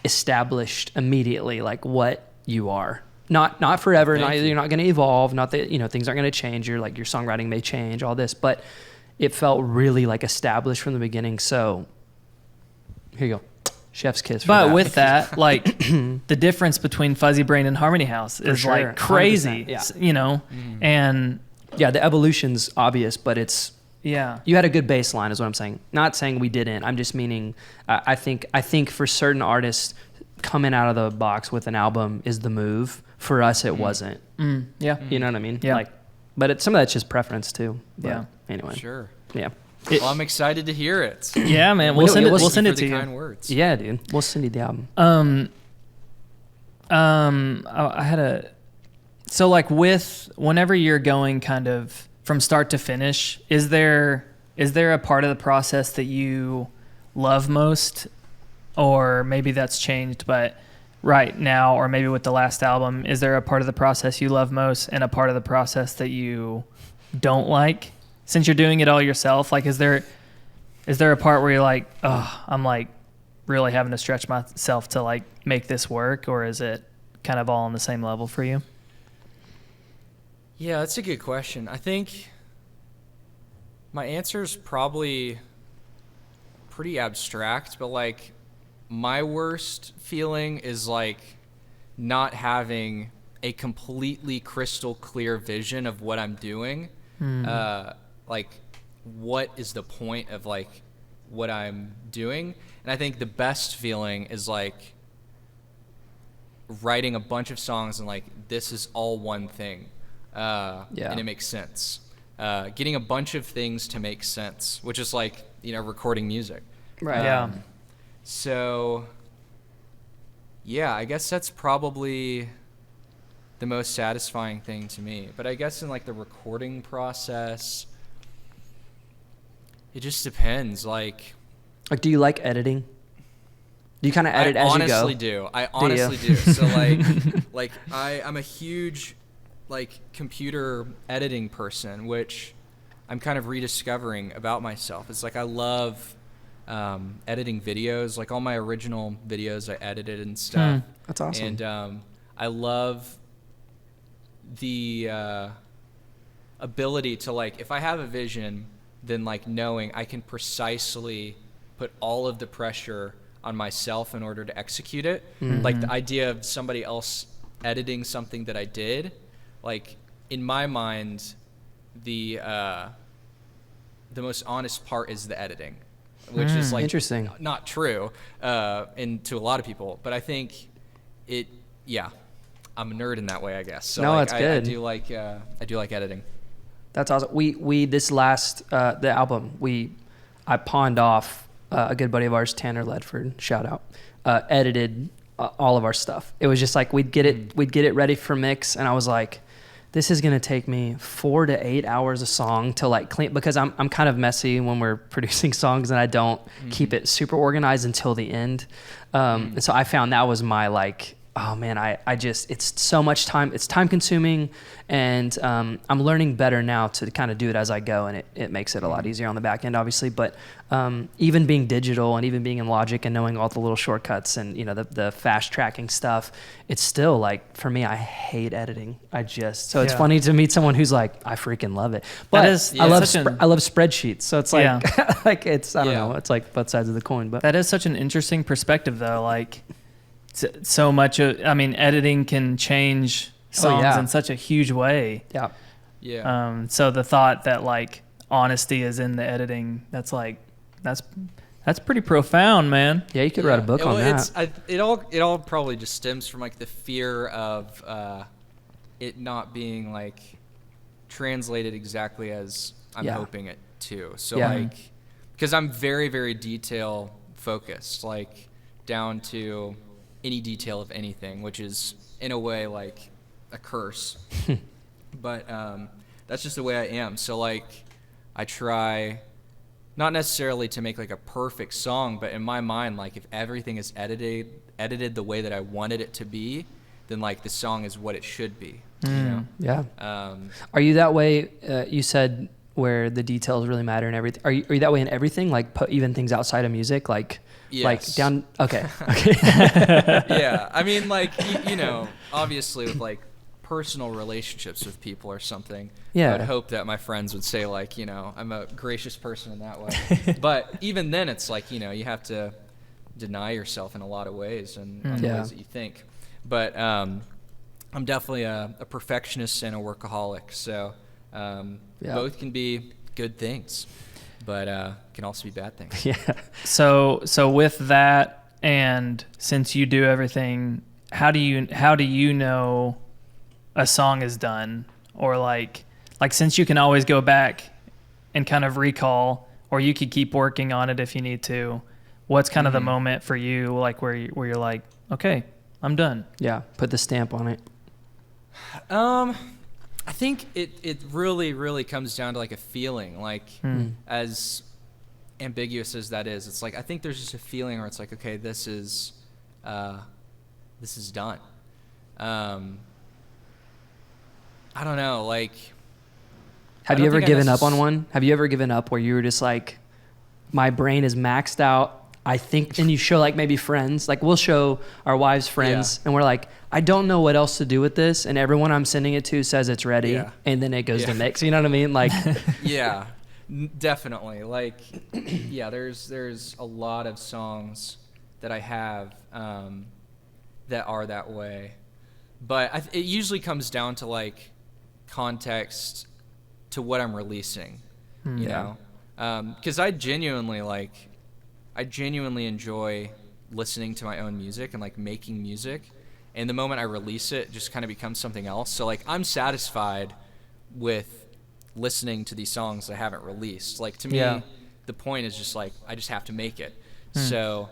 established immediately like what you are. Not forever. You're not going to evolve. Not that things aren't going to change. Your songwriting may change. All this, but it felt really like established from the beginning. So here you go, chef's kiss. But with that, like the difference between Fuzzy Brain and Harmony House is sure. like crazy. 100%, yeah. And yeah, the evolution's obvious, but it's. Yeah. You had a good baseline is what I'm saying. Not saying we didn't. I'm just meaning I think for certain artists coming out of the box with an album is the move. For us it wasn't. Yeah. You know what I mean? Yeah. Like but some of that's just preference too. But Yeah. Anyway. Sure. Yeah. Well, I'm excited to hear it. Yeah, man. We'll send it to you. Kind words. Yeah, dude. We'll send you the album. I had so like with whenever you're going kind of from start to finish, is there a part of the process that you love most, or maybe that's changed, but right now, or maybe with the last album, is there a part of the process you love most and a part of the process that you don't like, since you're doing it all yourself? Like, is there a part where you're like, oh, I'm like really having to stretch myself to like make this work, or is it kind of all on the same level for you? Yeah, that's a good question. I think my answer is probably pretty abstract, but like my worst feeling is like not having a completely crystal clear vision of what I'm doing. Like what is the point of like what I'm doing? And I think the best feeling is like writing a bunch of songs and like this is all one thing. And it makes sense. Getting a bunch of things to make sense, which is like, recording music. Right. So, yeah, I guess that's probably the most satisfying thing to me. But I guess in like the recording process, it just depends. Like, do you like editing? Do you kind of edit as you go? I honestly do. So like I'm a huge like computer editing person, which I'm kind of rediscovering about myself. It's like I love editing videos. Like all my original videos I edited and stuff. That's awesome. And I love the ability to like, if I have a vision, then like knowing I can precisely put all of the pressure on myself in order to execute it. Like the idea of somebody else editing something that I did, like in my mind, the most honest part is the editing, which is like interesting. Not true, and to a lot of people, but I think I'm a nerd in that way, I guess. So no, like, that's good. I do like editing. That's awesome. We this last the album I pawned off a good buddy of ours, Tanner Ledford, shout out, edited all of our stuff. It was just like we'd get it ready for mix, and I was like, this is gonna take me 4 to 8 hours a song to like clean, because I'm kind of messy when we're producing songs, and I don't keep it super organized until the end. And so I found that was my like, oh man, I just, it's so much time, it's time consuming, and I'm learning better now to kind of do it as I go, and it makes it a lot easier on the back end, obviously. But even being digital and even being in Logic and knowing all the little shortcuts and the fast tracking stuff, it's still like, for me, I hate editing. It's funny to meet someone who's like, I freaking love it. But I love spreadsheets, so it's like like it's I don't know, it's like both sides of the coin. But that is such an interesting perspective, though. Like, so much editing can change songs in such a huge way. So the thought that like honesty is in the editing, that's pretty profound, man. Yeah, you could write a book on that. It all probably just stems from like the fear of it not being like translated exactly as I'm hoping it to. So like, because I'm very, very detail focused, like down to any detail of anything, which is in a way like a curse. But that's just the way I am. So like I try not necessarily to make like a perfect song, but in my mind, like if everything is edited the way that I wanted it to be, then like the song is what it should be. You know? Yeah. Are you that way? You said where the details really matter and everything. Are you that way in everything? Like even things outside of music, like Yes. like down. Okay. Yeah. I mean, like you know, obviously with like personal relationships with people or something. Yeah. I would hope that my friends would say like, you know, I'm a gracious person in that way. But even then, it's like, you know, you have to deny yourself in a lot of ways and on the ways that you think. But I'm definitely a perfectionist and a workaholic. So both can be good things, but can also be bad things. Yeah. So with that, and since you do everything, how do you know a song is done? Or like since you can always go back and kind of recall, or you could keep working on it if you need to, what's kind of the moment for you, like where you're like, okay, I'm done? Yeah. Put the stamp on it. I think it really comes down to like a feeling, like as ambiguous as that is. It's like I think there's just a feeling where it's like, okay, this is done. I don't know, like. Have you ever given up on one? Have you ever given up where you were just like, my brain is maxed out, I think, and you show like maybe friends, like we'll show our wives friends, and we're like, I don't know what else to do with this, and everyone I'm sending it to says it's ready, and then it goes to mix. You know what I mean? Like, yeah, definitely. Like, yeah, there's a lot of songs that I have that are that way, but it usually comes down to like context to what I'm releasing, you know, because I genuinely enjoy listening to my own music and like making music, and the moment I release it just kind of becomes something else. So like I'm satisfied with listening to these songs I haven't released. Like to me, the point is just like I just have to make it. So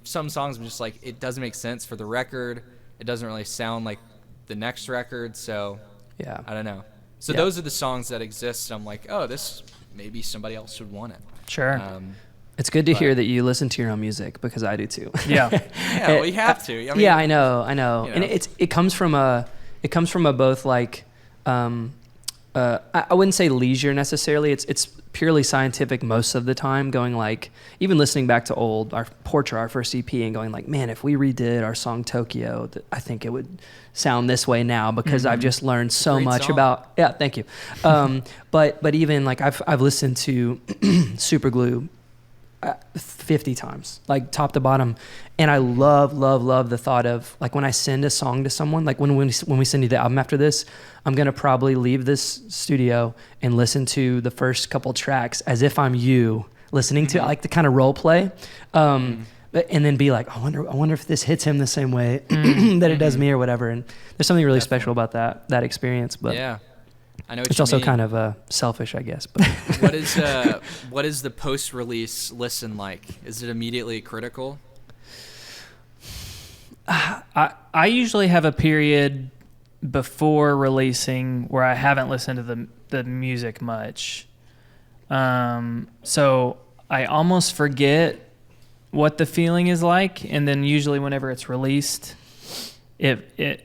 some songs I'm just like, it doesn't make sense for the record, it doesn't really sound like the next record, so I don't know. So those are the songs that exist. I'm like, oh, this maybe somebody else would want it. Sure. It's good to hear that you listen to your own music, because I do too. Yeah. Yeah, well, you have to. I mean, I know. You know. And it comes from a both like I wouldn't say leisure necessarily. It's purely scientific most of the time, going like, even listening back to our Portrait, our first EP, and going like, man, if we redid our song Tokyo, I think it would sound this way now, because I've just learned so much song. about, thank you. But even like I've listened to Superglue 50 times, like top to bottom, and I love the thought of like when I send a song to someone, like when we send you the album after this, I'm gonna probably leave this studio and listen to the first couple tracks as if I'm you listening to, like the kind of role play, and then be like, I wonder if this hits him the same way that it does me or whatever. And there's something really special about that experience. But yeah, I know. It's also kind of selfish, I guess. But what is the post-release listen like? Is it immediately critical? I usually have a period before releasing where I haven't listened to the music much. So I almost forget what the feeling is like, and then usually whenever it's released, it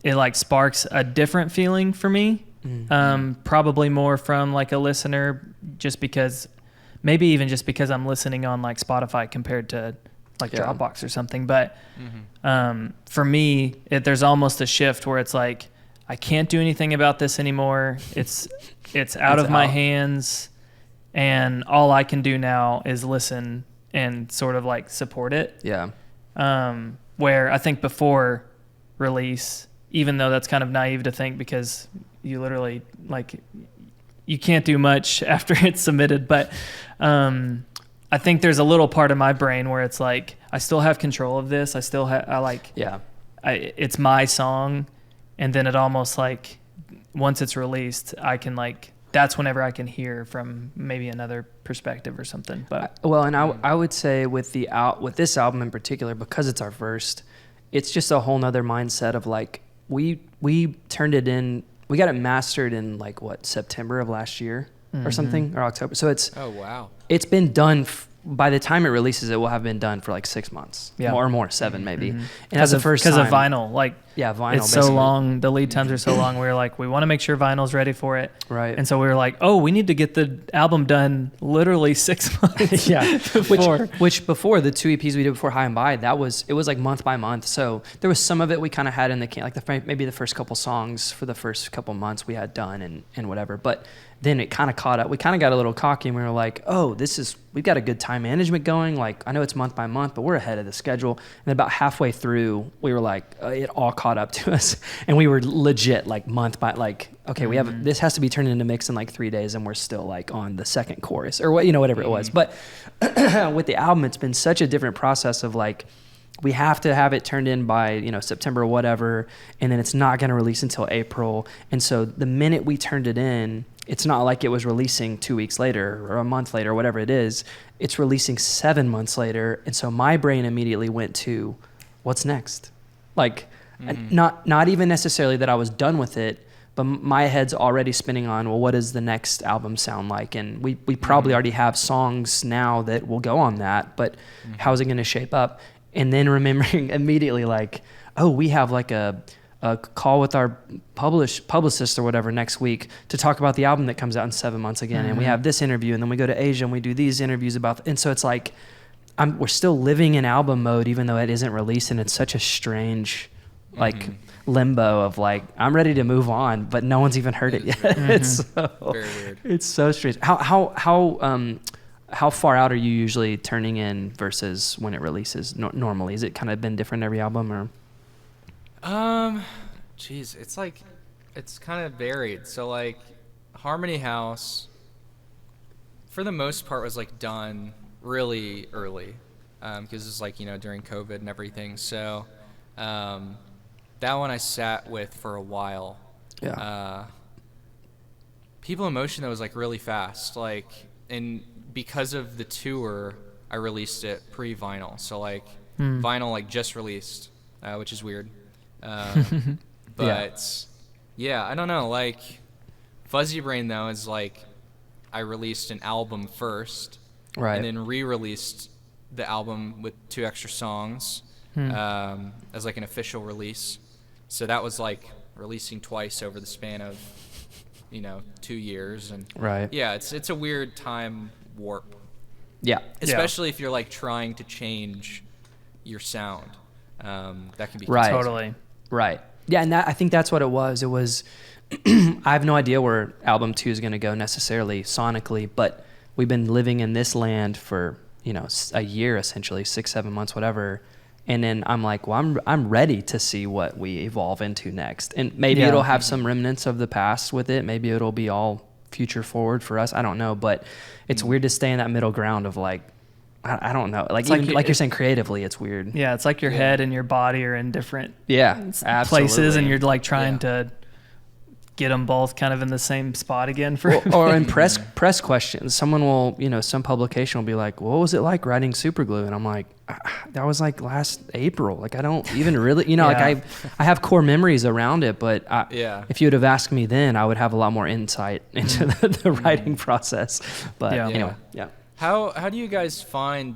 like sparks a different feeling for me. Probably more from like a listener, just because I'm listening on like Spotify compared to like Dropbox or something. But for me, there's almost a shift where it's like, I can't do anything about this anymore. It's out of my hands, and all I can do now is listen and sort of like support it. Yeah. Where I think before release, even though that's kind of naive to think, because you literally like, you can't do much after it's submitted, but I think there's a little part of my brain where it's like, I still have control of this. It's my song. And then it almost like, once it's released, I can like, that's whenever I can hear from maybe another perspective or something. But I would say with this album in particular, because it's our first, it's just a whole nother mindset of like, we turned it in, we got it mastered in like September of last year. or something, or October. So Oh, wow. it's been done. By the time it releases, it will have been done for like 6 months, or more, 7 maybe. And that's the first time. Because of vinyl, like vinyl. It's so long. The lead times are so long. We were like, we want to make sure vinyl's ready for it, right? And so we were like, oh, we need to get the album done literally 6 months. Before. Which before the 2 EPs we did before High and By, it was like month by month. So there was some of it we kind of had in the can, like maybe the first couple songs for the first couple months we had done and whatever, but. Then it kind of caught up. We kind of got a little cocky and we were like, oh, we've got a good time management going. Like, I know it's month by month, but we're ahead of the schedule. And about halfway through, we were like, it all caught up to us. And we were legit like month by, like, okay, we have, this has to be turned into mix in like 3 days. And we're still like on the second chorus or whatever it was. But with the album, it's been such a different process of like, we have to have it turned in by, September or whatever. And then it's not going to release until April. And so the minute we turned it in, it's not like it was releasing 2 weeks later or a month later or whatever it is. It's releasing 7 months later. And so my brain immediately went to what's next? Like not even necessarily that I was done with it, but my head's already spinning on, well, what does the next album sound like? And we probably already have songs now that will go on that, but how's it going to shape up? And then remembering immediately like, oh, we have like a call with our publicist or whatever next week to talk about the album that comes out in 7 months again. And we have this interview, and then we go to Asia and we do these interviews and so it's like, we're still living in album mode, even though it isn't released. And it's such a strange, like limbo of like, I'm ready to move on, but no one's even heard it yet. It's so very weird. It's so strange. How far out are you usually turning in versus when it releases normally? Is it kind of been different every album or? Geez, it's kind of varied. So like Harmony House, for the most part, was like done really early, because it's like, during COVID and everything. So, that one I sat with for a while. Yeah. People in Motion, that was like really fast. Like, and because of the tour, I released it pre-vinyl. So like vinyl like just released, which is weird. But yeah, I don't know. Like Fuzzy Brain though is like I released an album first, right, and then re-released the album with 2 extra songs as like an official release. So that was like releasing twice over the span of 2 years, and right. Yeah, it's a weird time warp. Yeah, especially if you're like trying to change your sound. That can be right. Totally. Right. Yeah, and I think that's what it was. It was, I have no idea where album 2 is going to go necessarily sonically, but we've been living in this land for, a year essentially, 6-7 months, whatever. And then I'm like, well, I'm ready to see what we evolve into next. And maybe it'll have some remnants of the past with it. Maybe it'll be all future forward for us. I don't know, but it's weird to stay in that middle ground of like, I don't know. Like, even, like you're saying creatively, it's weird. Yeah, it's like your head and your body are in different absolutely. places, and you're like trying to get them both kind of in the same spot again. Or in press questions, someone will, some publication will be like, what was it like writing Superglue? And I'm like, that was like last April. Like, I don't even really, like I have core memories around it, but if you would have asked me then, I would have a lot more insight into the writing process. But anyway, yeah. How do you guys find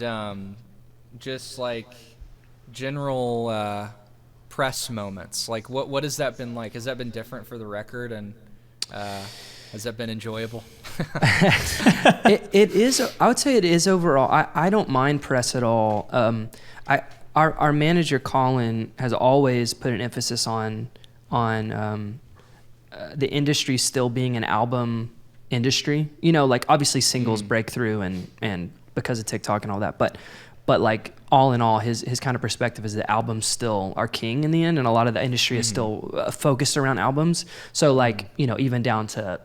just like general press moments? Like what has that been like? Has that been different for the record, and has that been enjoyable? It is. I would say it is overall. I don't mind press at all. Our manager Colin has always put an emphasis on the industry still being an album industry, like obviously singles break through and because of TikTok and all that, but like all in all, his kind of perspective is that albums still are king in the end, and a lot of the industry is still focused around albums. So like, even down to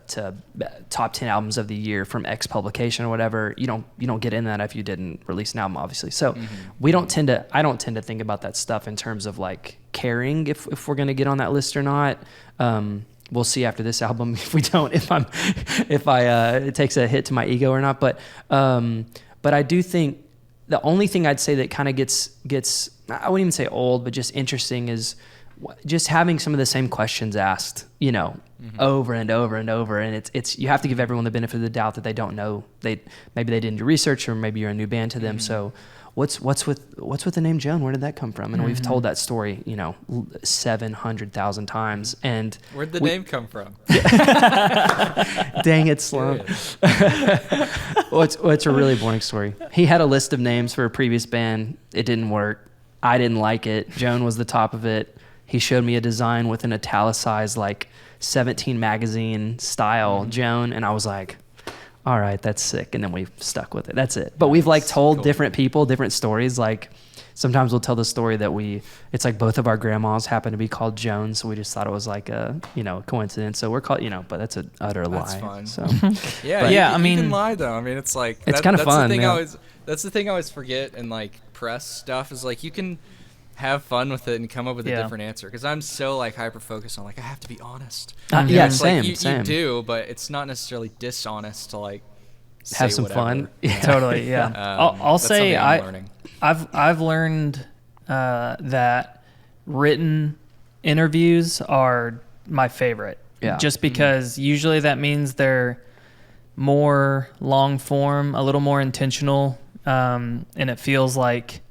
top 10 albums of the year from X publication or whatever, you don't get in that if you didn't release an album, obviously. So I don't tend to think about that stuff in terms of like caring if we're going to get on that list or not. We'll see after this album if we don't, if it takes a hit to my ego or not. But I do think the only thing I'd say that kind of gets I wouldn't even say old, but just interesting is just having some of the same questions asked, over and over and over. And it's you have to give everyone the benefit of the doubt that they don't know. Maybe they didn't do research, or maybe you're a new band to them. So what's with the name Joan? Where did that come from? And we've told that story, 700,000 times. And Where'd the name come from? Dang it, Sloan. Well, it's a really boring story. He had a list of names for a previous band. It didn't work. I didn't like it. Joan was the top of it. He showed me a design with an italicized, 17 magazine style Joan, and I was like, all right, that's sick. And then we've stuck with it. That's it. But we've told different people different stories. Sometimes we'll tell the story that it's like both of our grandmas happen to be called Joan, so we just thought it was a coincidence. So we're called, but that's an utter lie. That's fun. So yeah, you can lie though. I mean, it's it's kind of fun. That's the thing I always forget in press stuff is you can have fun with it and come up with a different answer, because I'm so hyper focused on I have to be honest. Same. You do, but it's not necessarily dishonest to have some whatever. fun. Yeah. Totally, yeah. I'll say I've learned that written interviews are my favorite. Yeah. Just because usually that means they're more long form, a little more intentional, and it feels like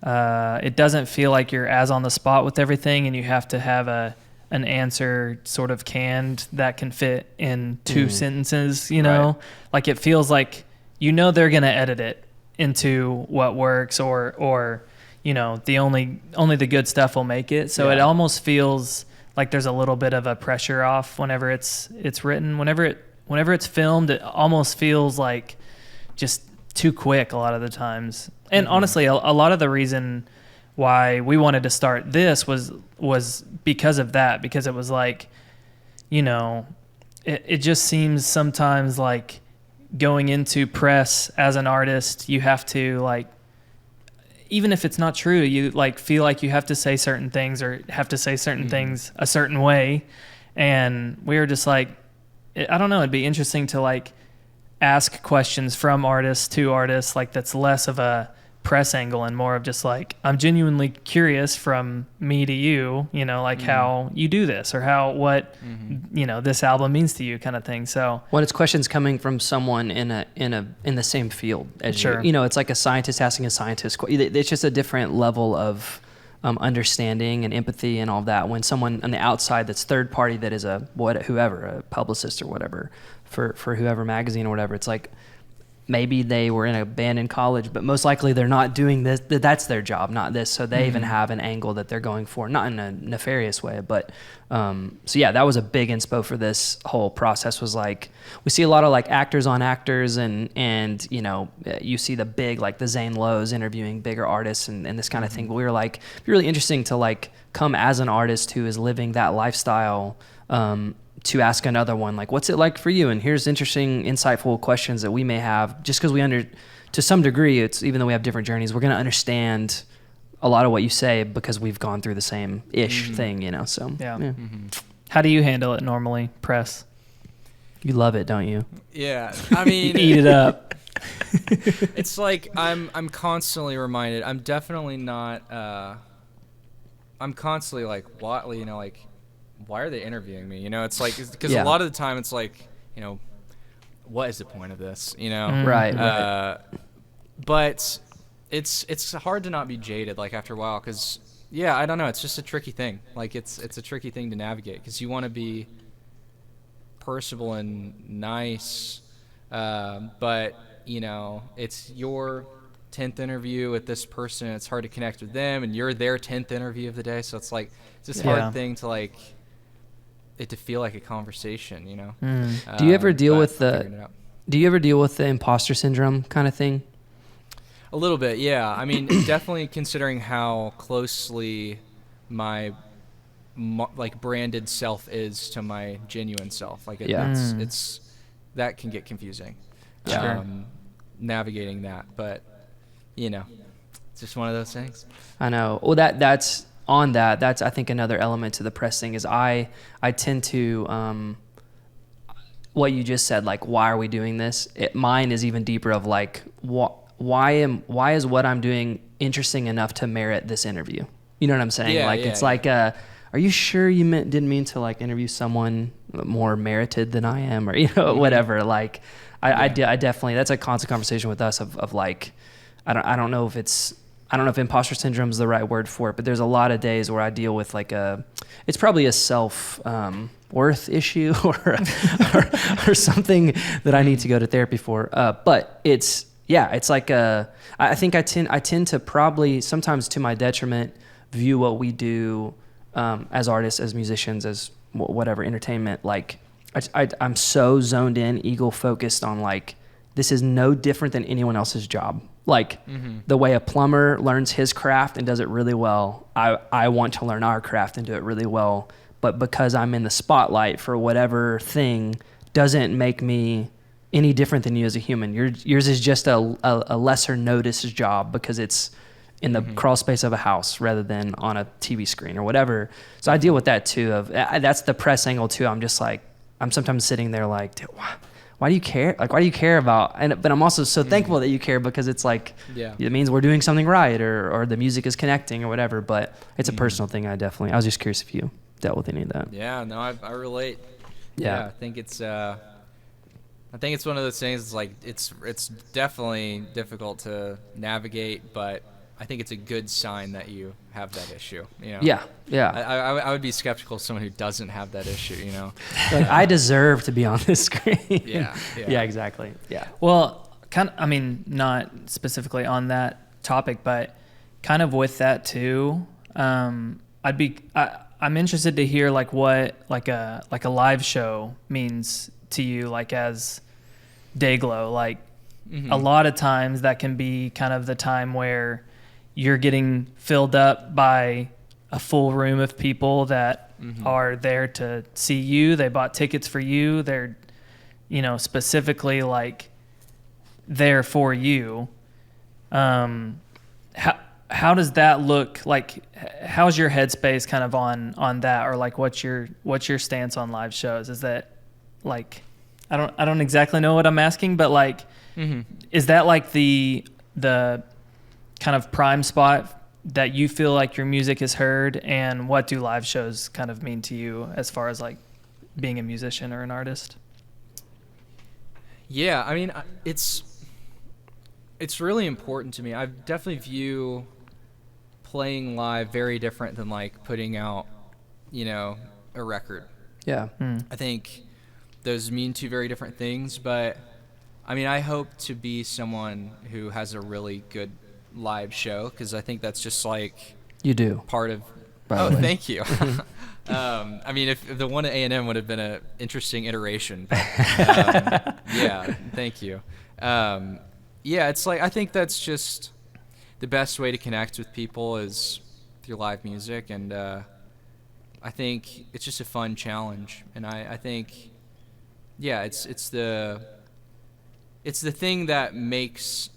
it doesn't feel like you're as on the spot with everything, and you have to have an answer sort of canned that can fit in two sentences, know? Right. It feels like they're going to edit it into what works, or the only the good stuff will make it. So it almost feels like there's a little bit of a pressure off whenever it's written. Whenever it's filmed, it almost feels like just too quick a lot of the times. And honestly, a lot of the reason why we wanted to start this was because of that, because it was it just seems sometimes going into press as an artist, you have to even if it's not true, you feel like you have to say certain things or have to say certain things a certain way. And we were just I don't know, it'd be interesting to ask questions from artists to artists, that's less of a press angle and more of just I'm genuinely curious from me to you, how you do this, or what this album means to you, kind of thing. So when it's questions coming from someone in the same field as you, it's like a scientist asking a scientist. It's just a different level of understanding and empathy and all of that. When someone on the outside that's third party, that is whoever, a publicist or whatever for whoever magazine or whatever, it's maybe they were in a band in college, but most likely they're not doing this. That's their job, not this. So they even have an angle that they're going for, not in a nefarious way, but that was a big inspo for this whole process. Was we see a lot of actors on actors, and you see the big the Zane Lowe's interviewing bigger artists and this kind of thing. But we were it'd be really interesting to come as an artist who is living that lifestyle, to ask another one, what's it like for you? And here's interesting, insightful questions that we may have, just because to some degree, it's, even though we have different journeys, we're going to understand a lot of what you say because we've gone through the same ish thing, so. Yeah. How do you handle it normally, press? You love it, don't you? Yeah. I mean, eat it up. It's I'm constantly reminded. I'm definitely not, I'm constantly what, why are they interviewing me? It's because a lot of the time it's what is the point of this? Right. But it's hard to not be jaded after a while, because I don't know, it's just a tricky thing. It's a tricky thing to navigate, because you want to be personable and nice, but it's your 10th interview with this person, and it's hard to connect with them, and you're their 10th interview of the day, so it's it's this hard thing to it to feel like a conversation, Do you ever deal with the imposter syndrome kind of thing? A little bit, yeah. I mean, definitely considering how closely my branded self is to my genuine self. It's that can get confusing. Sure. Navigating that, but it's just one of those things. I know. Well, that's I think another element to the press thing is I tend to what you just said, why are we doing this? Mine is even deeper of why is what I'm doing interesting enough to merit this interview? You know what I'm saying? are you sure you didn't mean to like interview someone more merited than I am, or, you know, whatever. Like I definitely, that's a constant conversation with us of like, I don't know if imposter syndrome is the right word for it, but there's a lot of days where I deal with like it's probably a self worth issue or something that I need to go to therapy for. But it's like I think I tend to probably sometimes to my detriment view what we do as artists, as musicians, as whatever entertainment. Like I'm so zoned in, ego focused on like, this is no different than anyone else's job. Like the way a plumber learns his craft and does it really well, I want to learn our craft and do it really well. But because I'm in the spotlight for whatever thing doesn't make me any different than you as a human. Yours is just a lesser noticed job because it's in the crawl space of a house rather than on a TV screen or whatever. So I deal with that too. That's the press angle too. I'm just like, I'm sometimes sitting there like, dude, why do you care? Like, why do you care about? But I'm also so thankful that you care, because it's like, it means we're doing something right, or the music is connecting or whatever. But it's a personal thing. I was just curious if you dealt with any of that. Yeah, no, I relate. Yeah. I think it's one of those things. It's like it's definitely difficult to navigate, but I think it's a good sign that you have that issue. You know? Yeah. I would be skeptical of someone who doesn't have that issue. You know, like I deserve to be on this screen. Yeah. Yeah, exactly. Yeah. Well, I mean, not specifically on that topic, but kind of with that too. I'm interested to hear like what like a live show means to you, like as dayglow. Like a lot of times that can be kind of the time where you're getting filled up by a full room of people that are there to see you. They bought tickets for you. They're, you know, specifically like there for you. How does that look like? How's your headspace kind of on that, or like what's your stance on live shows? Is that like, I don't exactly know what I'm asking, but like, is that like the kind of prime spot that you feel like your music is heard, and what do live shows kind of mean to you as far as like being a musician or an artist? Yeah, I mean, it's really important to me. I definitely view playing live very different than like putting out, you know, a record. Yeah. I think those mean two very different things, but I mean, I hope to be someone who has a really good live show, because I think that's just like You do. part of. By the way. Thank you. I mean, if the one at A&M would have been an interesting iteration. But, yeah, thank you. Yeah, it's like I think that's just the best way to connect with people is through live music, and I think it's just a fun challenge, and I think, yeah, it's the thing that makes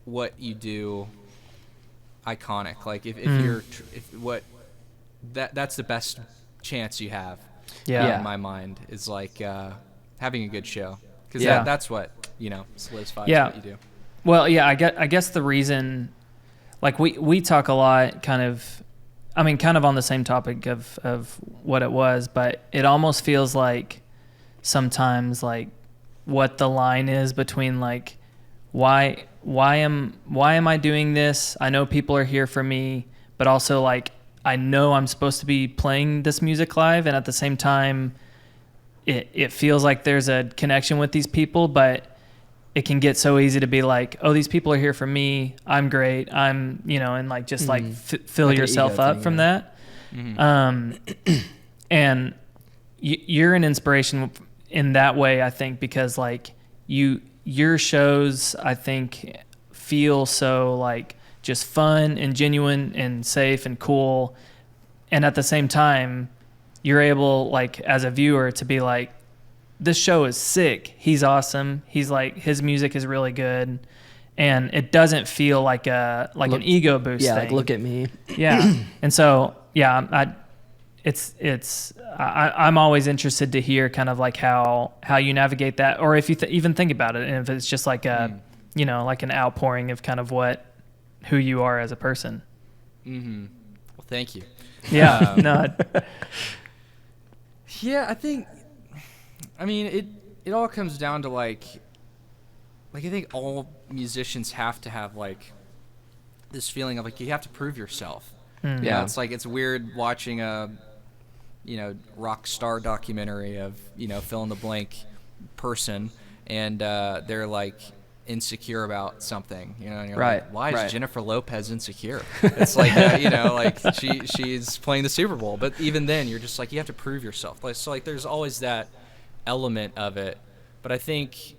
what you do iconic. Like that's the best chance you have. Yeah. In my mind is like having a good show, because Yeah. that's what, you know, solidifies Yeah. what you do. Well, yeah, I guess the reason, like we talk a lot kind of on the same topic of what it was, but it almost feels like sometimes like what the line is between like, why am I doing this? I know people are here for me, but also like, I know I'm supposed to be playing this music live, and at the same time, it feels like there's a connection with these people, but it can get so easy to be like, oh, these people are here for me. I'm great. I'm, you know, and like just like fill Like an yourself ego up thing, from yeah. that. And you're an inspiration in that way, I think, because like your shows, I think, feel so like just fun and genuine and safe and cool. And at the same time, you're able, like, as a viewer, to be like, this show is sick. He's awesome. He's like, his music is really good. And it doesn't feel like an ego boost Yeah, thing. like look at me. Yeah. And so, yeah, I'm always interested to hear kind of like how you navigate that, or if you even think about it, and if it's just like you know, like an outpouring of kind of who you are as a person. Well, Thank you. Yeah. No. Yeah, I mean, it all comes down to like I think all musicians have to have like this feeling of like you have to prove yourself. You know, it's like it's weird watching a rock star documentary of fill in the blank person, and they're like insecure about something, and you're Right, like, why is right. Jennifer Lopez insecure? It's like like she's playing the Super Bowl, but even then you're just like, you have to prove yourself. Like, so like there's always that element of it, but I think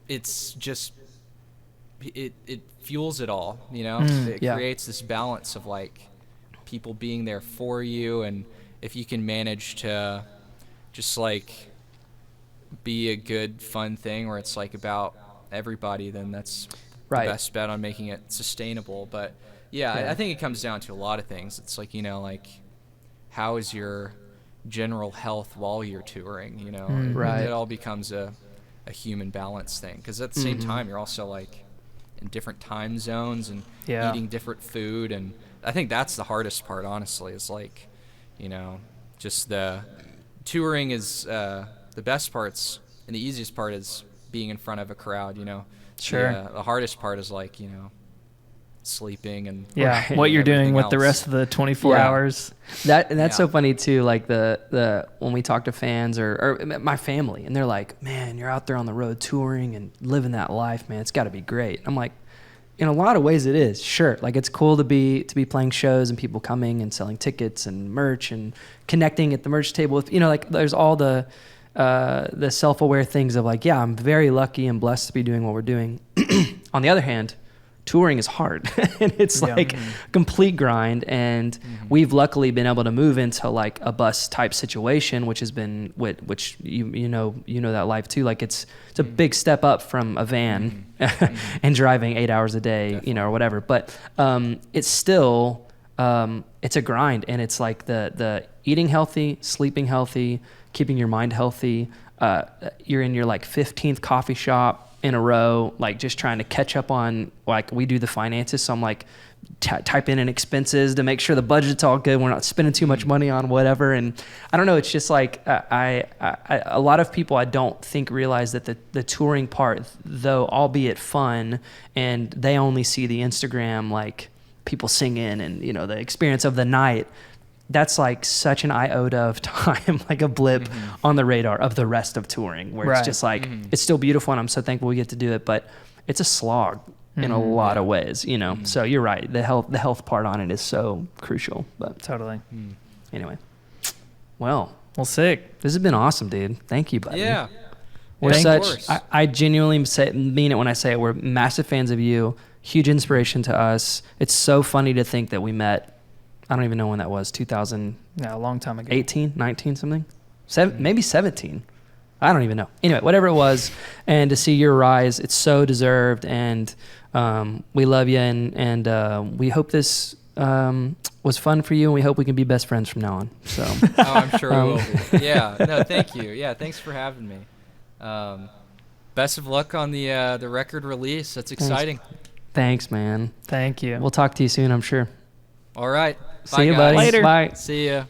it's just it fuels it all. It yeah. creates this balance of like people being there for you, and if you can manage to just like be a good fun thing where it's like about everybody, then that's Right. the best bet on making it sustainable. But yeah, I think it comes down to a lot of things. It's like like how is your general health while you're touring? Right. It all becomes a human balance thing, because at the same time you're also like in different time zones and eating different food, and I think that's the hardest part, honestly, is like just the touring is the best parts, and the easiest part is being in front of a crowd. Sure. The hardest part is like sleeping and what you're doing everything with the else. rest of the 24 Yeah. hours. That's so funny too. Like the when we talk to fans or my family, and they're like, "Man, you're out there on the road touring and living that life, man. It's got to be great." I'm like, in a lot of ways, it is. Sure, like it's cool to be playing shows and people coming and selling tickets and merch and connecting at the merch table with like there's all the self-aware things of like, yeah, I'm very lucky and blessed to be doing what we're doing. On the other hand, touring is hard and it's like complete grind, and we've luckily been able to move into like a bus type situation, which has been which you know that life too. Like it's a big step up from a van and driving 8 hours a day, Definitely. or whatever, but it's still it's a grind, and it's like the eating healthy, sleeping healthy, keeping your mind healthy. You're in your like 15th coffee shop in a row, like just trying to catch up on, like we do the finances. So I'm like typing in expenses to make sure the budget's all good. We're not spending too much money on whatever. And I don't know, it's just like, I a lot of people I don't think realize that the touring part, though, albeit fun, and they only see the Instagram, like people singing and, the experience of the night. That's like such an iota of time, like a blip on the radar of the rest of touring, where it's just like, it's still beautiful and I'm so thankful we get to do it, but it's a slog in a lot of ways, So you're right. The health part on it is so crucial, but Totally. anyway. Well, Sick. this has been awesome, dude. Thank you, buddy. Yeah. We're Of such, course. I genuinely mean it when I say it. We're massive fans of you, huge inspiration to us. It's so funny to think that we met, I don't even know when that was, 2018, Yeah, a long time ago. 19 something? Maybe 17. I don't even know. Anyway, whatever it was, and to see your rise, it's so deserved, and we love you, and we hope this was fun for you, and we hope we can be best friends from now on. So. Oh, I'm sure we will be. Yeah. No, thank you. Yeah, thanks for having me. Best of luck on the record release. That's exciting. Thanks, man. Thank you. We'll talk to you soon, I'm sure. All right. See Bye, you, guys. buddy. Later. Bye. See ya.